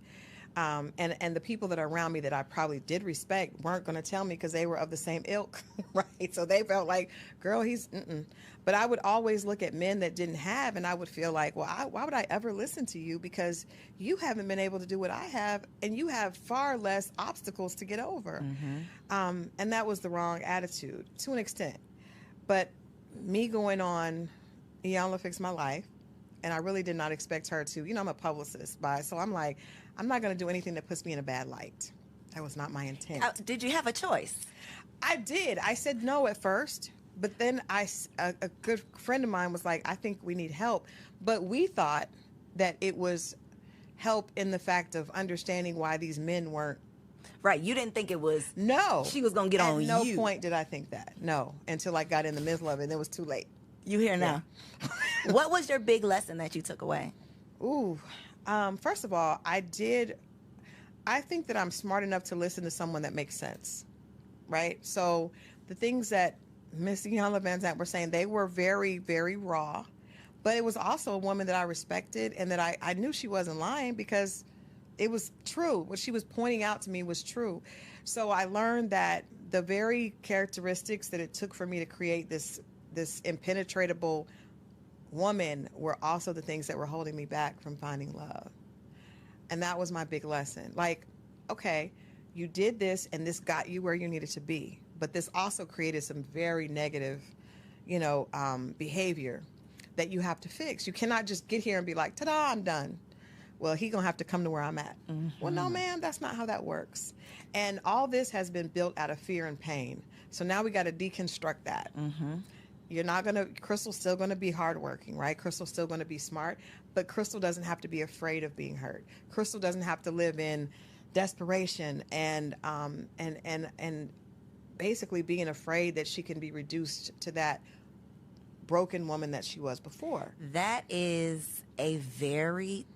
Speaker 2: And the people that are around me that I probably did respect weren't going to tell me, because they were of the same ilk, right? So they felt like, girl, he's, But I would always look at men that didn't have, and I would feel like, well, why would I ever listen to you? Because you haven't been able to do what I have, and you have far less obstacles to get over. And that was the wrong attitude to an extent. But me going on, Iyanla Fix My Life, and I really did not expect her to, I'm a publicist, so I'm like, I'm not going to do anything that puts me in a bad light. That was not my intent.
Speaker 1: Did you have a choice?
Speaker 2: I did. I said no at first, but then a good friend of mine was like, I think we need help. But we thought that it was help in the fact of understanding why these men weren't.
Speaker 1: Right. You didn't think it was.
Speaker 2: No.
Speaker 1: She was going to get on you.
Speaker 2: At no point did I think that. No. Until I got in the middle of it, and it was too late.
Speaker 1: You here now. What was your big lesson that you took away?
Speaker 2: Ooh. First of all, I think that I'm smart enough to listen to someone that makes sense, right? So the things that Miss Iyanla Vanzant were saying, they were very, very raw, but it was also a woman that I respected, and that I knew she wasn't lying, because it was true. What she was pointing out to me was true. So I learned that the very characteristics that it took for me to create this impenetrable woman were also the things that were holding me back from finding love. And that was my big lesson. Like, okay, you did this, and this got you where you needed to be, but this also created some very negative, behavior that you have to fix. You cannot just get here and be like, ta-da, I'm done. Well, he gonna have to come to where I'm at. Well, no, ma'am, that's not how that works. And all this has been built out of fear and pain. So now we got to deconstruct that. Crystal's still going to be hardworking, right? Crystal's still going to be smart, but Crystal doesn't have to be afraid of being hurt. Crystal doesn't have to live in desperation and basically being afraid that she can be reduced to that broken woman that she was before.
Speaker 1: That is a very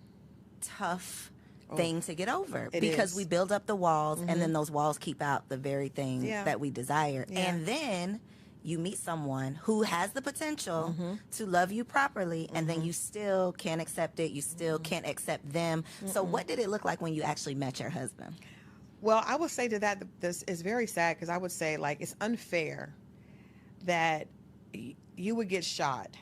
Speaker 1: tough thing to get over, because we build up the walls, and then those walls keep out the very thing that we desire. And then you meet someone who has the potential to love you properly, and then you still can't accept it. You still can't accept them. So what did it look like when you actually met your husband?
Speaker 2: Well, I would say to that, this is very sad, because I would say, like, it's unfair that you would get shot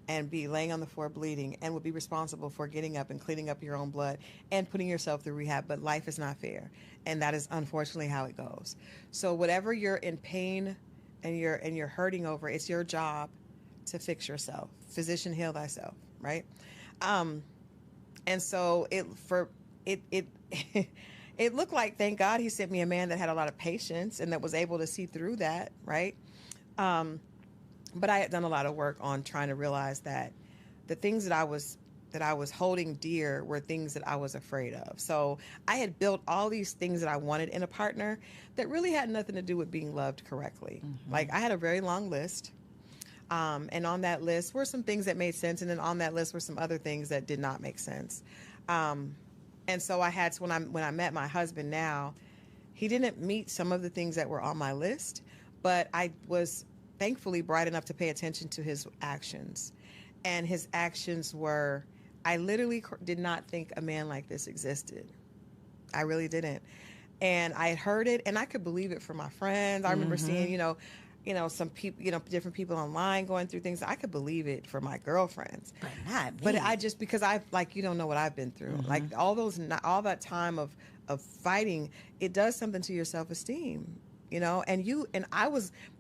Speaker 2: and be laying on the floor bleeding, and would be responsible for getting up and cleaning up your own blood and putting yourself through rehab. But life is not fair, and that is unfortunately how it goes. So whatever you're in pain and you're hurting over, it's your job to fix yourself. Physician, heal thyself, right? And so it it looked like, thank God he sent me a man that had a lot of patience and that was able to see through that, right? But I had done a lot of work on trying to realize that the things that I was holding dear were things that I was afraid of. So I had built all these things that I wanted in a partner that really had nothing to do with being loved correctly. Like, I had a very long list. And on that list were some things that made sense. And then on that list were some other things that did not make sense. And so I had to, when I met my husband now, he didn't meet some of the things that were on my list, but I was thankfully bright enough to pay attention to his actions. And his actions were, I literally did not think a man like this existed. I really didn't. And I had heard it, and I could believe it from my friends. I remember seeing, some people, different people online going through things. I could believe it for my girlfriends.
Speaker 1: But not me.
Speaker 2: But I just, because you don't know what I've been through. Like, all that time of fighting, it does something to your self-esteem.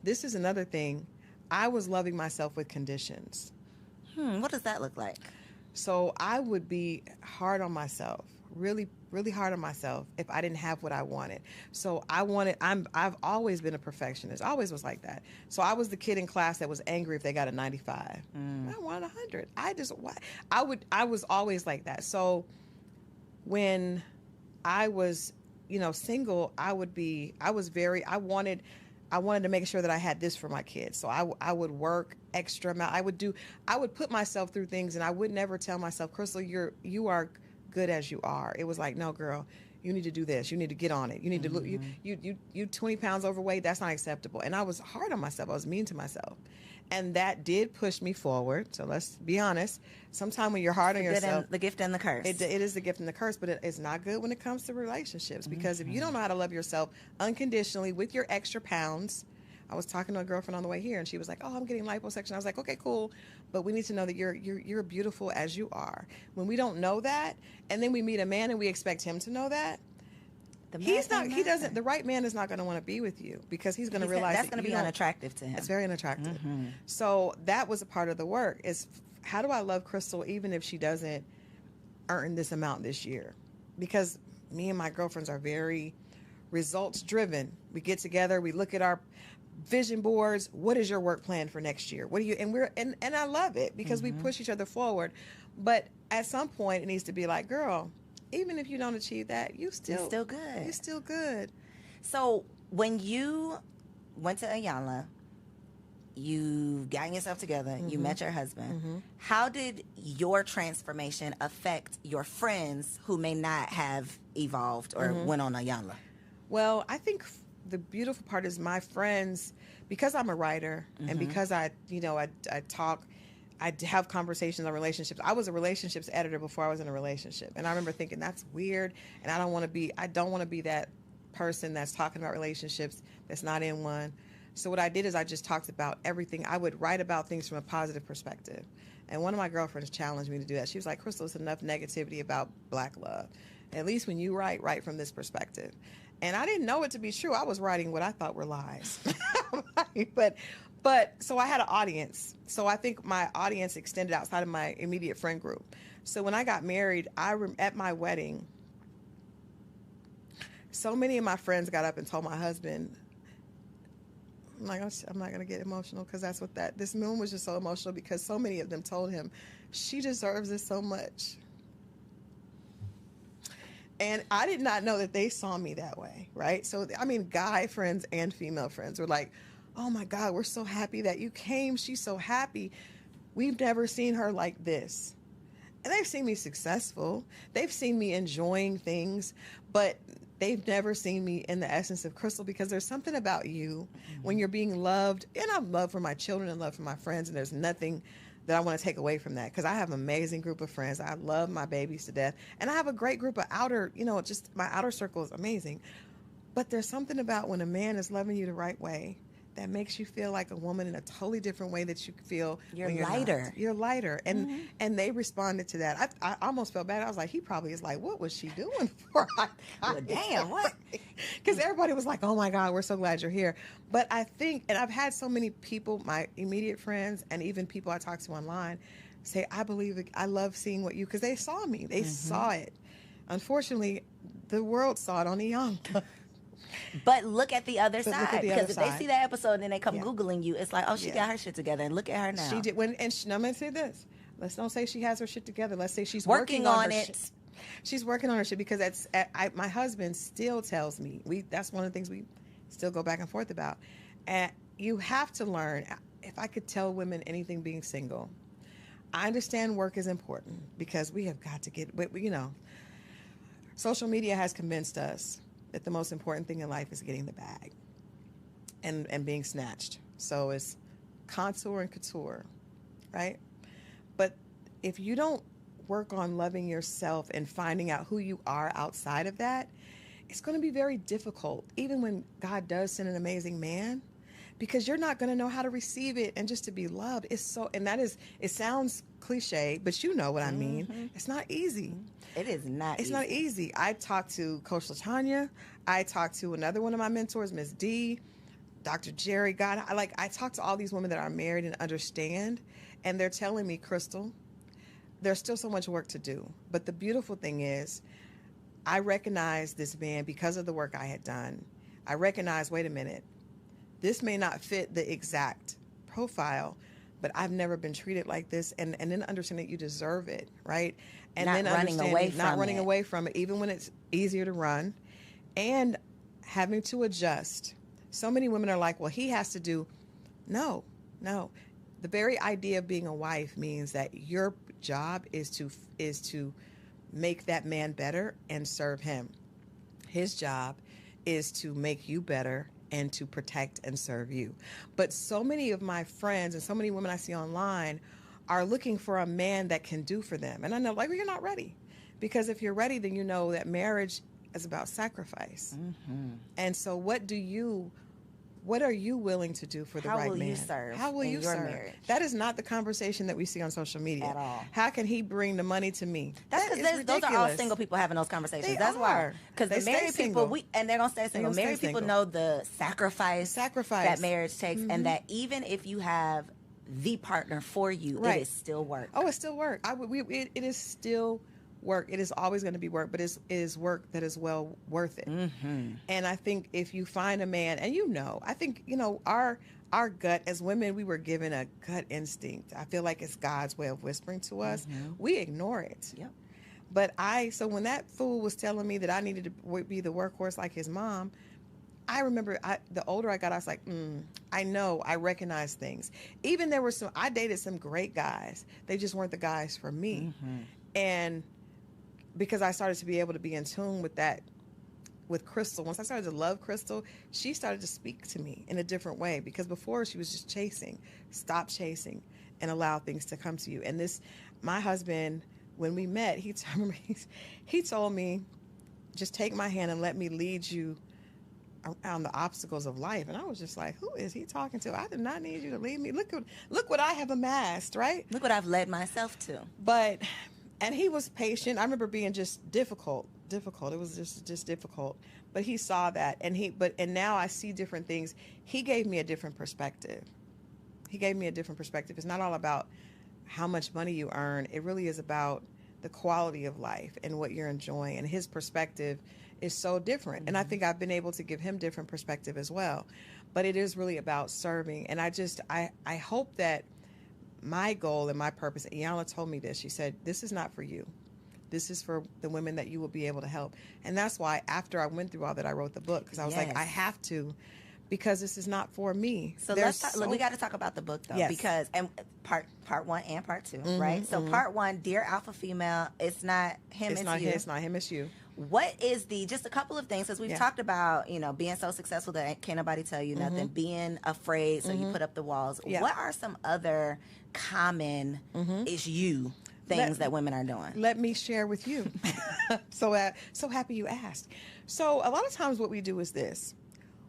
Speaker 2: This is another thing. I was loving myself with conditions.
Speaker 1: What does that look like?
Speaker 2: So I would be hard on myself, really, really hard on myself if I didn't have what I wanted. So I've always been a perfectionist. I always was like that. So I was the kid in class that was angry if they got a 95. I wanted 100. I was always like that. So when I was single, I wanted to make sure that I had this for my kids. So I would work extra amount. I would put myself through things, and I would never tell myself, Crystal, you are good as you are. It was like, no, girl, you need to do this. You need to get on it. You need to look, you 20 pounds overweight. That's not acceptable. And I was hard on myself. I was mean to myself. And that did push me forward. So let's be honest. Sometimes when you're hard on yourself,
Speaker 1: the gift and the curse.
Speaker 2: It is the gift and the curse, but it's not good when it comes to relationships, because if you don't know how to love yourself unconditionally with your extra pounds. I was talking to a girlfriend on the way here, and she was like, "Oh, I'm getting liposuction." I was like, "Okay, cool, but we need to know that you're beautiful as you are." When we don't know that, and then we meet a man and we expect him to know that, the right man is not going to want to be with you, because he's going to realize
Speaker 1: that's going to be unattractive to him.
Speaker 2: It's very unattractive. So that was a part of the work, is how do I love Crystal even if she doesn't earn this amount this year? Because me and my girlfriends are very results driven. We get together, we look at our vision boards. What is your work plan for next year? What do you, and I love it, because we push each other forward. But at some point it needs to be like, girl, even if you don't achieve that, you're still good. You're still good.
Speaker 1: So when you went to Iyanla, you got yourself together, you met your husband. How did your transformation affect your friends who may not have evolved or went on Iyanla?
Speaker 2: Well, I think the beautiful part is my friends, because I'm a writer and because I talk, I have conversations on relationships. I was a relationships editor before I was in a relationship. And I remember thinking, that's weird. And I don't want to be that person that's talking about relationships that's not in one. So what I did is I just talked about everything. I would write about things from a positive perspective. And one of my girlfriends challenged me to do that. She was like, Crystal, it's enough negativity about Black love. At least when you write from this perspective. And I didn't know it to be true. I was writing what I thought were lies. But so I had an audience. So I think my audience extended outside of my immediate friend group. So when I got married, at my wedding, so many of my friends got up and told my husband, I'm not going to get emotional, because that's what this moment was just so emotional, because so many of them told him, she deserves this so much. And I did not know that they saw me that way, right? So, guy friends and female friends were like, oh my God, we're so happy that you came. She's so happy. We've never seen her like this. And they've seen me successful. They've seen me enjoying things, but they've never seen me in the essence of Crystal, because there's something about you when you're being loved. And I have love for my children and love for my friends, and there's nothing that I want to take away from that, because I have an amazing group of friends. I love my babies to death. And I have a great group of just my outer circle is amazing. But there's something about when a man is loving you the right way, that makes you feel like a woman in a totally different way that you feel
Speaker 1: You're
Speaker 2: when you're
Speaker 1: lighter.
Speaker 2: not. You're lighter. And they responded to that. I almost felt bad. I was like, he probably is like, what was she doing for?
Speaker 1: Well, damn, what?
Speaker 2: Because everybody was like, oh my God, we're so glad you're here. But I think, and I've had so many people, my immediate friends, and even people I talk to online, say, I believe it. I love seeing what you, because they saw me. They saw it. Unfortunately, the world saw it on the young.
Speaker 1: But look at the other
Speaker 2: But look
Speaker 1: side.
Speaker 2: at the
Speaker 1: Because
Speaker 2: other
Speaker 1: if they
Speaker 2: side.
Speaker 1: see that episode and then they come
Speaker 2: Yeah.
Speaker 1: Googling you, it's like, oh, she
Speaker 2: Yeah.
Speaker 1: got her shit together. And look at her now.
Speaker 2: She did. I'm going to say this. Let's don't say she has her shit together. Let's say she's
Speaker 1: Working on
Speaker 2: her
Speaker 1: it.
Speaker 2: shit. She's working on her shit, because my husband still tells me, that's one of the things we still go back and forth about. And you have to learn. If I could tell women anything being single, I understand work is important, because we have got to get, social media has convinced us that the most important thing in life is getting the bag and being snatched. So it's contour and couture, right? But if you don't work on loving yourself and finding out who you are outside of that, it's going to be very difficult, even when God does send an amazing man, because you're not going to know how to receive it and just to be loved. It sounds cliche, but you know what I mean. It's not easy.
Speaker 1: It is not
Speaker 2: It's
Speaker 1: easy.
Speaker 2: not easy. I talked to Coach LaTanya. I talked to another one of my mentors, Ms. D, Dr. Jerry. God, I talked to all these women that are married and understand, and they're telling me, Crystal, there's still so much work to do. But the beautiful thing is, I recognized this man because of the work I had done. I recognized, wait a minute, this may not fit the exact profile, but I've never been treated like this. And then understand that you deserve it, right? And
Speaker 1: Not
Speaker 2: then
Speaker 1: running away from
Speaker 2: not running
Speaker 1: it.
Speaker 2: away from it, even when it's easier to run, and having to adjust. So many women are like, well, he has to do. No. The very idea of being a wife means that your job is to make that man better and serve him. His job is to make you better and to protect and serve you. But so many of my friends and so many women I see online are looking for a man that can do for them. And I know, like, well, you're not ready. Because if you're ready, then you know that marriage is about sacrifice. And so what are you willing to do for the
Speaker 1: How
Speaker 2: right
Speaker 1: will
Speaker 2: man?
Speaker 1: you serve
Speaker 2: How will
Speaker 1: in
Speaker 2: you
Speaker 1: your
Speaker 2: serve?
Speaker 1: marriage?
Speaker 2: That is not the conversation that we see on social media.
Speaker 1: At all.
Speaker 2: How can he bring the money to me?
Speaker 1: That's
Speaker 2: That is
Speaker 1: because those are all
Speaker 2: ridiculous.
Speaker 1: single people having those conversations.
Speaker 2: They
Speaker 1: That's why.
Speaker 2: are.
Speaker 1: Because
Speaker 2: They
Speaker 1: the
Speaker 2: stay
Speaker 1: married
Speaker 2: single.
Speaker 1: people, and they're going to stay single.
Speaker 2: gonna stay
Speaker 1: Married people
Speaker 2: single.
Speaker 1: know the sacrifice that marriage takes,
Speaker 2: Mm-hmm.
Speaker 1: and that even if you have the partner for you,
Speaker 2: Right.
Speaker 1: it is still work.
Speaker 2: Oh, it's still work. It is still work. It is always going to be work, but it is work that is well worth it. And I think if you find a man, and I think, our gut as women, we were given a gut instinct. I feel like it's God's way of whispering to us. We ignore it.
Speaker 1: Yep.
Speaker 2: But so when that fool was telling me that I needed to be the workhorse like his mom, I remember the older I got, I was like, I recognize things. Even I dated some great guys. They just weren't the guys for me. And because I started to be able to be in tune with that, with Crystal, once I started to love Crystal, she started to speak to me in a different way, because before she was just chasing. Stop chasing and allow things to come to you. And my husband, when we met, he told me, just take my hand and let me lead you around the obstacles of life. And I was just like, who is he talking to? I did not need you to lead me. Look what I have amassed, right?
Speaker 1: Look what I've led myself to.
Speaker 2: And he was patient. I remember being just difficult. It was just difficult. But he saw that, and now I see different things. He gave me a different perspective. It's not all about how much money you earn. It really is about the quality of life and what you're enjoying. And his perspective is so different. And I think I've been able to give him different perspective as well. But it is really about serving. And I hope that my goal and my purpose, Iyanla told me this, she said, this is not for you. This is for the women that you will be able to help. And that's why after I went through all that, I wrote the book, because I was like, I have to, because this is not for me.
Speaker 1: So we got to talk about the book, though,
Speaker 2: Yes.
Speaker 1: because part 1 and part 2, right? So part 1, Dear Alpha Female, it's not him, it's you.
Speaker 2: It's not him, it's you.
Speaker 1: What is just a couple of things, as we've talked about, being so successful that can't nobody tell you nothing, being afraid, so you put up the walls.
Speaker 2: Yeah.
Speaker 1: What are some other common things that women are doing?
Speaker 2: Let me share with you. So happy you asked. So a lot of times what we do is this.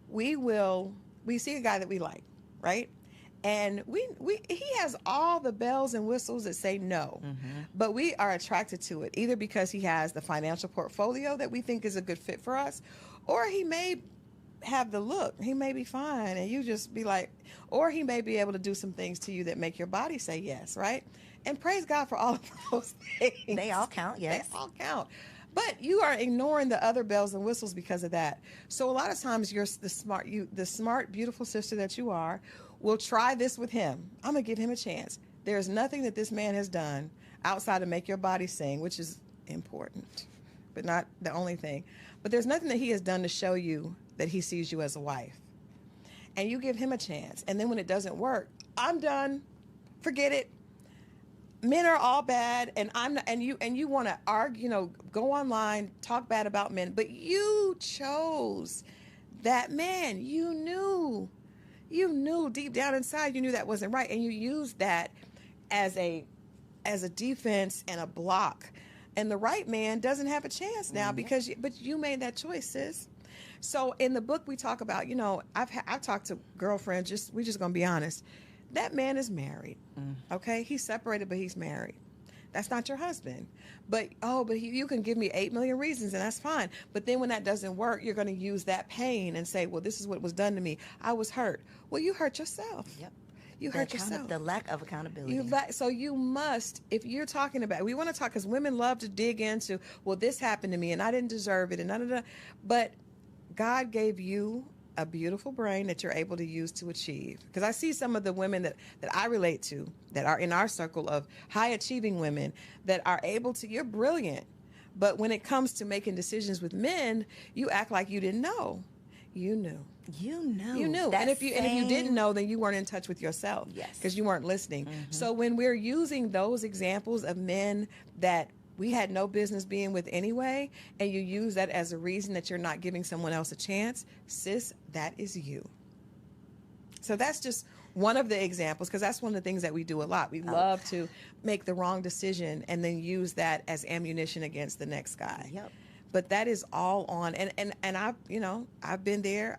Speaker 2: We will we see a guy that we like, right? And he has all the bells and whistles that say no, but we are attracted to it either because he has the financial portfolio that we think is a good fit for us, or he may have the look. He may be fine, and you just be like, or he may be able to do some things to you that make your body say yes, right? And praise God for all of those things.
Speaker 1: They all count, yes.
Speaker 2: They all count. But you are ignoring the other bells and whistles because of that. So a lot of times you're the smart, beautiful sister that you are, will try this with him. I'm going to give him a chance. There's nothing that this man has done outside of make your body sing, which is important, but not the only thing. But there's nothing that he has done to show you that he sees you as a wife. And you give him a chance. And then when it doesn't work, I'm done. Forget it. Men are all bad, and I'm not, and you want to argue, go online, talk bad about men, but you chose that man. You knew deep down inside, you knew that wasn't right, and you used that as a defense and a block. And the right man doesn't have a chance now but you made that choice, sis. So in the book we talk about, I've talked to girlfriends. We're just gonna be honest. That man is married. Okay, he's separated, but he's married. That's not your husband. But you can give me 8 million reasons, and that's fine. But then when that doesn't work, you're going to use that pain and say, well, this is what was done to me. I was hurt. Well, you hurt yourself.
Speaker 1: Yep.
Speaker 2: You hurt yourself.
Speaker 1: The lack of accountability.
Speaker 2: So you must, if you're talking about, we want to talk, because women love to dig into, well, this happened to me, and I didn't deserve it, and da-da-da. But God gave you a beautiful brain that you're able to use to achieve. Because I see some of the women that I relate to that are in our circle of high achieving women that are able to, you're brilliant. But when it comes to making decisions with men, you act like you didn't know. You knew.
Speaker 1: You knew.
Speaker 2: You knew. And if you didn't know, then you weren't in touch with yourself.
Speaker 1: Yes.
Speaker 2: Because you weren't listening. So when we're using those examples of men that we had no business being with anyway, and you use that as a reason that you're not giving someone else a chance, sis, that is you. So that's just one of the examples, because that's one of the things that we do a lot. We love to make the wrong decision and then use that as ammunition against the next guy.
Speaker 1: Yep.
Speaker 2: But that is all on, and I've been there.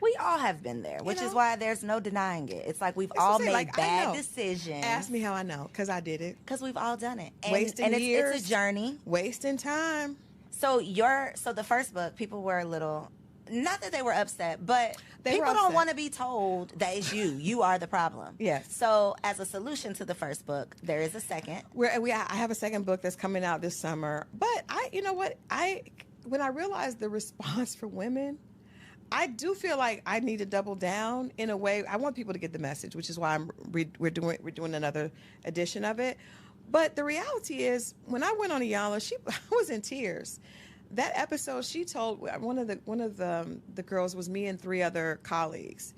Speaker 1: We all have been there, which is why there's no denying it. It's like we've all made bad decisions.
Speaker 2: Ask me how I know, because I did it.
Speaker 1: Because we've all done it.
Speaker 2: Wasting years.
Speaker 1: It's a journey.
Speaker 2: Wasting time.
Speaker 1: So the first book, people were a little, not that they were upset, but people don't want to be told that it's you. You are the problem.
Speaker 2: Yes.
Speaker 1: So as a solution to the first book, there is a second.
Speaker 2: I have a second book that's coming out this summer. But when I realized the response from women, I do feel like I need to double down in a way. I want people to get the message, which is why we're doing another edition of it. But the reality is, when I went on Iyanla, I was in tears. That episode, she told one of the girls was me and 3 other colleagues,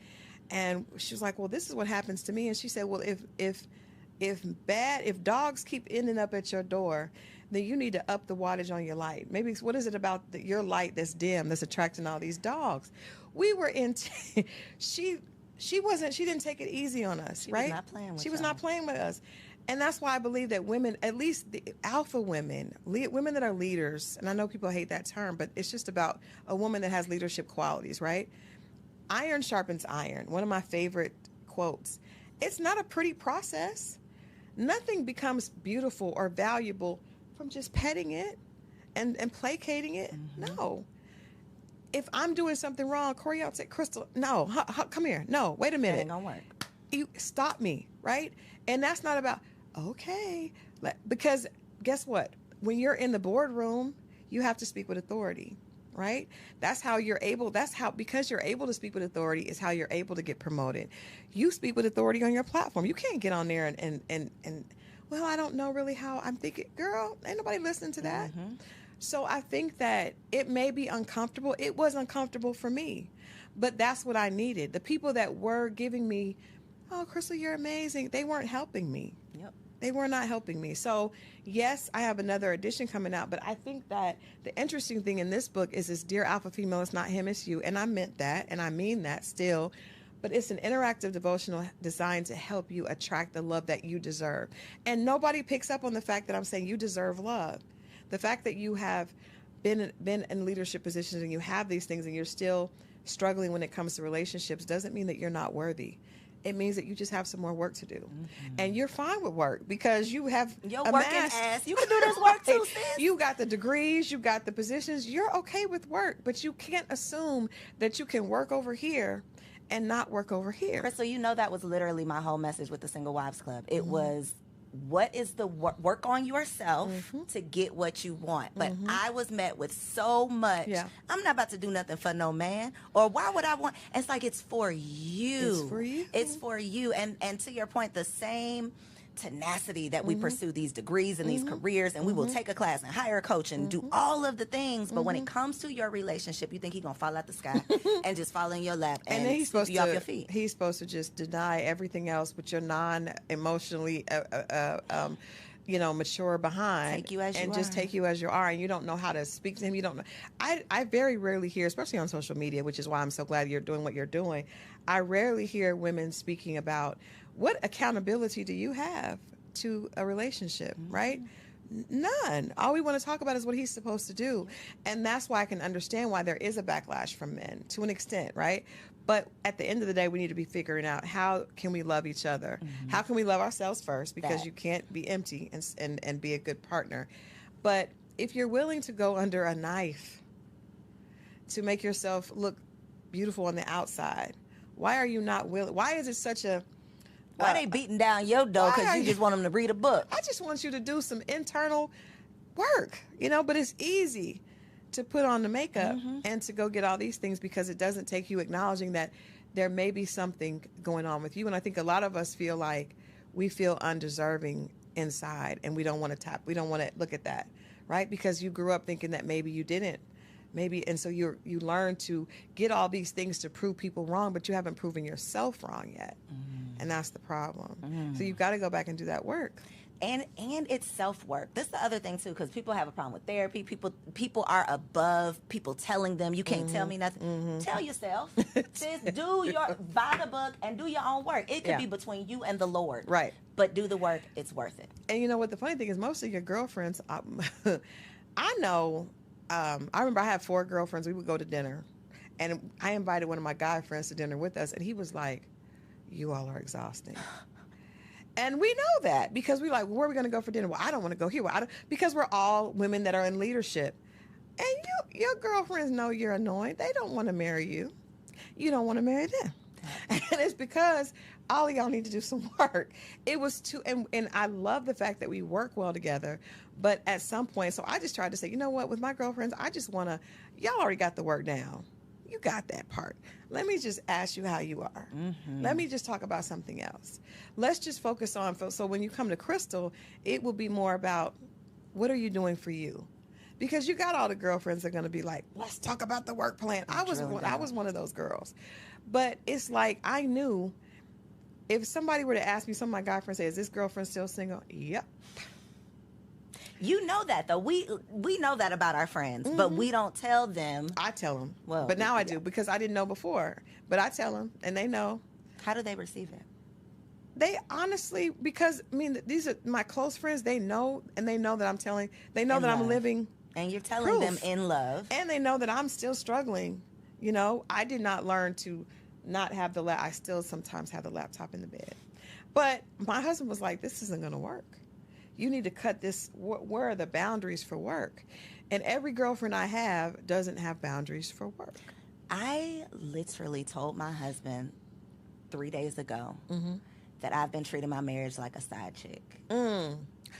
Speaker 2: and she was like, "Well, this is what happens to me." And she said, "Well, if dogs keep ending up at your door, then you need to up the wattage on your light. Maybe what is it about your light that's dim that's attracting all these dogs?" We were in. She didn't take it easy on us, right? She was not playing with us. And that's why I believe that women, at least the alpha women, women that are leaders, and I know people hate that term, but it's just about a woman that has leadership qualities, right? Iron sharpens iron. One of my favorite quotes. It's not a pretty process. Nothing becomes beautiful or valuable from just petting it and placating it. No. If I'm doing something wrong, Corey, I'll say, "Crystal, no, come here. No, wait a minute.
Speaker 1: That ain't gonna work.
Speaker 2: You stop me, right?" And that's not about, okay, because guess what? When you're in the boardroom, you have to speak with authority, right? Because you're able to speak with authority is how you're able to get promoted. You speak with authority on your platform. You can't get on there and well, I don't know really how. I'm thinking, girl, ain't nobody listening to that. So I think that it may be uncomfortable. It was uncomfortable for me, but that's what I needed. The people that were giving me, "Oh, Crystal, you're amazing," they weren't helping me.
Speaker 1: Yep.
Speaker 2: They were not helping me. So yes, I have another edition coming out, but I think that the interesting thing in this book is this Dear Alpha Female, it's not him, it's you. And I meant that, and I mean that still. But it's an interactive devotional designed to help you attract the love that you deserve. And nobody picks up on the fact that I'm saying you deserve love. The fact that you have been in leadership positions and you have these things and you're still struggling when it comes to relationships doesn't mean that you're not worthy. It means that you just have some more work to do. And you're fine with work because you have
Speaker 1: Your
Speaker 2: amassed,
Speaker 1: working ass. You can do this work too, sis.
Speaker 2: you got the degrees, you got the positions. You're okay with work, but you can't assume that you can work over here and not work over here.
Speaker 1: Crystal, you know that was literally my whole message with the Single Wives Club. It was, what is the work on yourself to get what you want? But I was met with so much.
Speaker 2: Yeah.
Speaker 1: I'm not about to do nothing for no man. Or why would I want? It's like, it's for you.
Speaker 2: It's for you.
Speaker 1: It's for you. And to your point, the same tenacity that we pursue these degrees and these careers, and we will take a class and hire a coach and do all of the things, but when it comes to your relationship, you think he's gonna fall out the sky and just fall in your lap and
Speaker 2: then he's
Speaker 1: sweep
Speaker 2: supposed
Speaker 1: you
Speaker 2: to
Speaker 1: off your feet.
Speaker 2: he's supposed to just deny everything else, but you're non-emotionally mature behind,
Speaker 1: Take you as you
Speaker 2: and just
Speaker 1: are.
Speaker 2: take you as you are, and you don't know how to speak to him. You don't know. I very rarely hear, especially on social media, which is why I'm so glad you're doing what you're doing. I rarely hear women speaking about what accountability do you have to a relationship, right? None. All we want to talk about is what he's supposed to do. And that's why I can understand why there is a backlash from men to an extent, right? But at the end of the day, we need to be figuring out, how can we love each other? How can we love ourselves first? Because
Speaker 1: That.
Speaker 2: you can't be empty and be a good partner. But if you're willing to go under a knife to make yourself look beautiful on the outside, why are you not willing? Why is it such a...
Speaker 1: Why they beating down your door
Speaker 2: why
Speaker 1: because
Speaker 2: are
Speaker 1: you just want them to read a book?
Speaker 2: I just want you to do some internal work, but it's easy to put on the makeup and to go get all these things because it doesn't take you acknowledging that there may be something going on with you. And I think a lot of us feel like we feel undeserving inside, and we don't want to look at that, right? Because you grew up thinking that maybe you didn't. And so you learn to get all these things to prove people wrong, but you haven't proven yourself wrong yet. And that's the problem. So you've got to go back and do that work.
Speaker 1: And it's self-work. That's the other thing too, because people have a problem with therapy. People are above people telling them, you can't tell me nothing. Tell yourself. Sis, buy the book and do your own work. It could be between you and the Lord.
Speaker 2: Right.
Speaker 1: But do the work. It's worth it.
Speaker 2: And you know what? The funny thing is, most of your girlfriends, I know, I remember I had 4 girlfriends. We would go to dinner, and I invited one of my guy friends to dinner with us, and he was like, you all are exhausting. And we know that because we're like, where are we going to go for dinner? Well, I don't want to go here. Because we're all women that are in leadership. And your girlfriends know you're annoying. They don't want to marry you. You don't want to marry them. And it's because all of y'all need to do some work. It was and I love the fact that we work well together. But at some point, so I just tried to say, you know what, with my girlfriends, I just want to, y'all already got the work down. You got that part. Let me just ask you how you are. Let me just talk about something else. Let's just focus on, so when you come to Crystal, it will be more about, what are you doing for you? Because you got all the girlfriends that are going to be like, let's talk about the work plan. I was one of those girls. But it's like, I knew if somebody were to ask me, some of my guy friends say, is this girlfriend still single? Yep.
Speaker 1: You know that, though. We know that about our friends, but we don't tell them.
Speaker 2: I tell them.
Speaker 1: Well,
Speaker 2: but now I do, because I didn't know before. But I tell them, and they know.
Speaker 1: How do they receive it?
Speaker 2: They honestly, because, I mean, these are my close friends. They know, and they know that I'm telling. They know
Speaker 1: In
Speaker 2: that
Speaker 1: love.
Speaker 2: I'm living.
Speaker 1: And you're telling them
Speaker 2: Proof.
Speaker 1: in love.
Speaker 2: And they know that I'm still struggling. I did not learn to not have I still sometimes have the laptop in the bed. But my husband was like, this isn't going to work. You need to cut this. Where are the boundaries for work? And every girlfriend I have doesn't have boundaries for work.
Speaker 1: I literally told my husband 3 days ago that I've been treating my marriage like a side chick.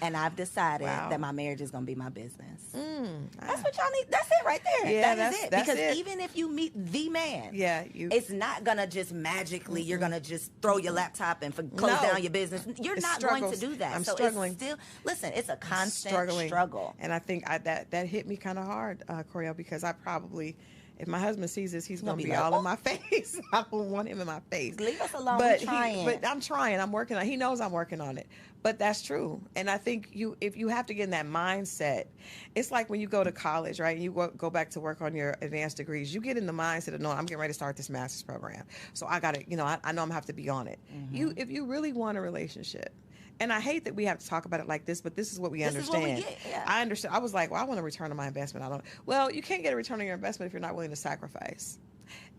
Speaker 1: And I've decided that my marriage is going to be my business. That's what y'all need. That's it right there.
Speaker 2: Yeah,
Speaker 1: that is it.
Speaker 2: that's
Speaker 1: Because
Speaker 2: it.
Speaker 1: even if you meet the man,
Speaker 2: it's
Speaker 1: it's not going to just magically, you're going to just throw your laptop and close down your business. You're
Speaker 2: It's
Speaker 1: not
Speaker 2: struggles.
Speaker 1: going to do that.
Speaker 2: I'm
Speaker 1: so
Speaker 2: struggling.
Speaker 1: it's still, listen, it's a constant
Speaker 2: struggling.
Speaker 1: struggle.
Speaker 2: And I think that hit me kind of hard, Coriel, because I probably, if my husband sees this, he's going to be
Speaker 1: like,
Speaker 2: all in my face. I don't want him in my face.
Speaker 1: Leave us alone.
Speaker 2: But
Speaker 1: We're trying.
Speaker 2: but I'm trying. I'm working on it. He knows I'm working on it. But that's true. And I think if you have to get in that mindset, it's like when you go to college, right? And you go back to work on your advanced degrees, you get in the mindset of, no, I'm getting ready to start this master's program. So I got to, I know I'm going to have to be on it. If you really want a relationship, and I hate that we have to talk about it like this, but this is what we understand.
Speaker 1: Is what we get, yeah.
Speaker 2: I understand. I was like, well, I want a return on my investment. Well, you can't get a return on your investment if you're not willing to sacrifice.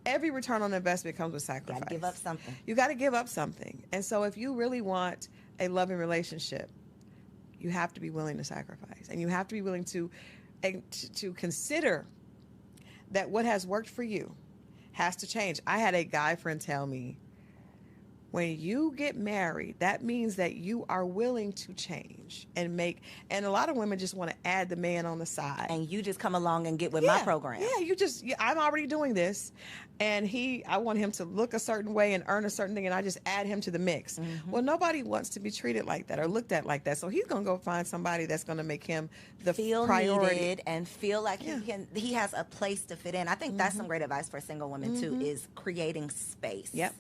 Speaker 2: every return on investment comes with sacrifice.
Speaker 1: Gotta give up something.
Speaker 2: You got to give up something. And so if you really want a loving relationship, you have to be willing to sacrifice. And you have to be willing to consider that what has worked for you has to change. I had a guy friend tell me, when you get married, that means that you are willing to change and a lot of women just want to add the man on the side.
Speaker 1: And you just come along and get with my program.
Speaker 2: Yeah, I'm already doing this. And I want him to look a certain way and earn a certain thing, and I just add him to the mix. Mm-hmm. Well, nobody wants to be treated like that or looked at like that. So he's going to go find somebody that's going to make him the priority.
Speaker 1: Needed and feel like he has a place to fit in. I think that's some great advice for single women, too, is creating space.
Speaker 2: Yep.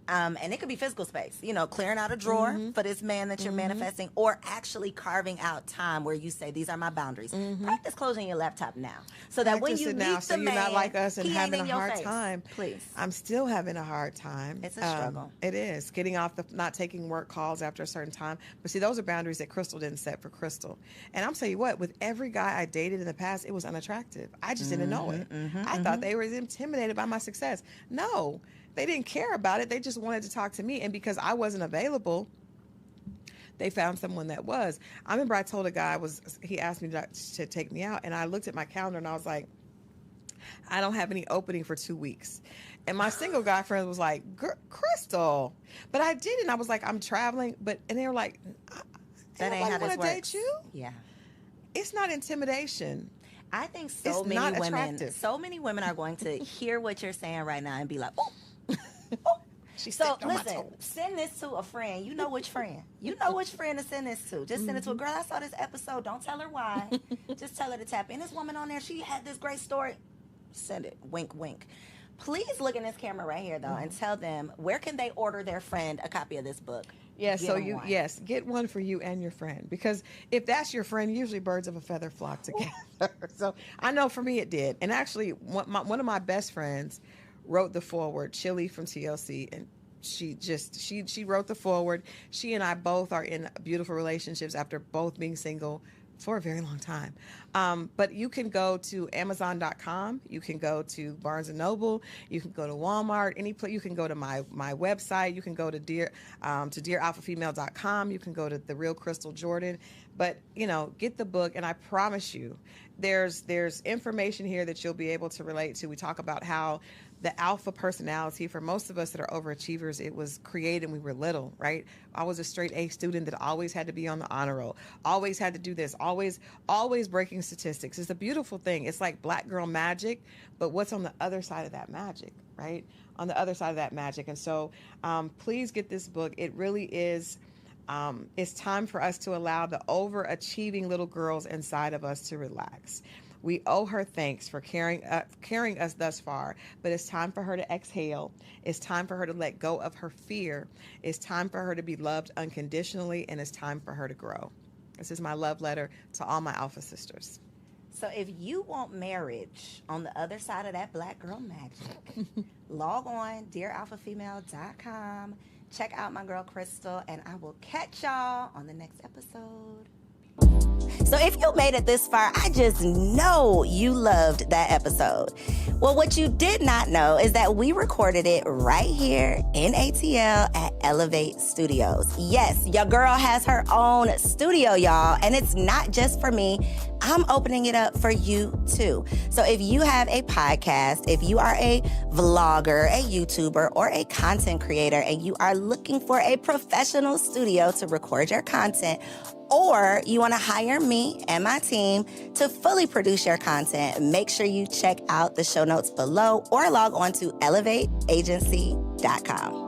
Speaker 1: And it could be physical space, clearing out a drawer for this man that you're manifesting, or actually carving out time where you say, these are my boundaries. Practice closing your laptop now. So that when you meet the man,
Speaker 2: you're not like us and having a hard time.
Speaker 1: Please.
Speaker 2: I'm still having a hard time.
Speaker 1: It's a struggle.
Speaker 2: It is. Getting off not taking work calls after a certain time. But see, those are boundaries that Crystal didn't set for Crystal. And I'm telling you what, with every guy I dated in the past, it was unattractive. I just didn't know it. I thought they were intimidated by my success. No. They didn't care about it. They just wanted to talk to me. And because I wasn't available, they found someone that was. I remember I told a guy, he asked me to take me out, and I looked at my calendar and I was like, I don't have any opening for 2 weeks. And my single guy friend was like, Crystal. But I didn't. I was like, I'm traveling. And they were like,
Speaker 1: that ain't how this works.
Speaker 2: Date you?
Speaker 1: Yeah.
Speaker 2: It's not intimidation.
Speaker 1: I think so many women are going to hear what you're saying right now and be like, oh. So listen, send this to a friend. You know which friend. You know which friend to send this to. Just send it to a girl. I saw this episode. Don't tell her why. Just tell her to tap in. This woman on there, she had this great story. Send it. Wink, wink. Please look in this camera right here, though, and tell them where can they order their friend a copy of this book.
Speaker 2: Yes, get one for you and your friend, because if that's your friend, usually birds of a feather flock together. So I know for me it did. And actually, one of my best friends wrote the foreword, Chili from TLC, and she wrote the foreword. She and I both are in beautiful relationships after both being single for a very long time. But you can go to Amazon.com. You can go to Barnes & Noble. You can go to Walmart. Any place. You can go to my website. You can go to dearalphafemale.com. You can go to The Real Crystal Jordan. But, get the book, and I promise you, there's information here that you'll be able to relate to. We talk about how the alpha personality, for most of us that are overachievers, it was created when we were little, right? I was a straight A student that always had to be on the honor roll, always had to do this, always breaking statistics. It's a beautiful thing. It's like black girl magic, but what's on the other side of that magic, right? On the other side of that magic. And so please get this book. It really is, it's time for us to allow the overachieving little girls inside of us to relax. We owe her thanks for carrying us thus far, but it's time for her to exhale. It's time for her to let go of her fear. It's time for her to be loved unconditionally, and it's time for her to grow. This is my love letter to all my alpha sisters.
Speaker 1: So if you want marriage on the other side of that black girl magic, log on dearalphafemale.com. Check out my girl Crystal, and I will catch y'all on the next episode. So if you made it this far, I just know you loved that episode. Well, what you did not know is that we recorded it right here in ATL at Elevate Studios. Yes, your girl has her own studio, y'all, and it's not just for me. I'm opening it up for you too. So if you have a podcast, if you are a vlogger, a YouTuber, or a content creator, and you are looking for a professional studio to record your content, or you want to hire me and my team to fully produce your content, make sure you check out the show notes below or log on to elevateagency.com.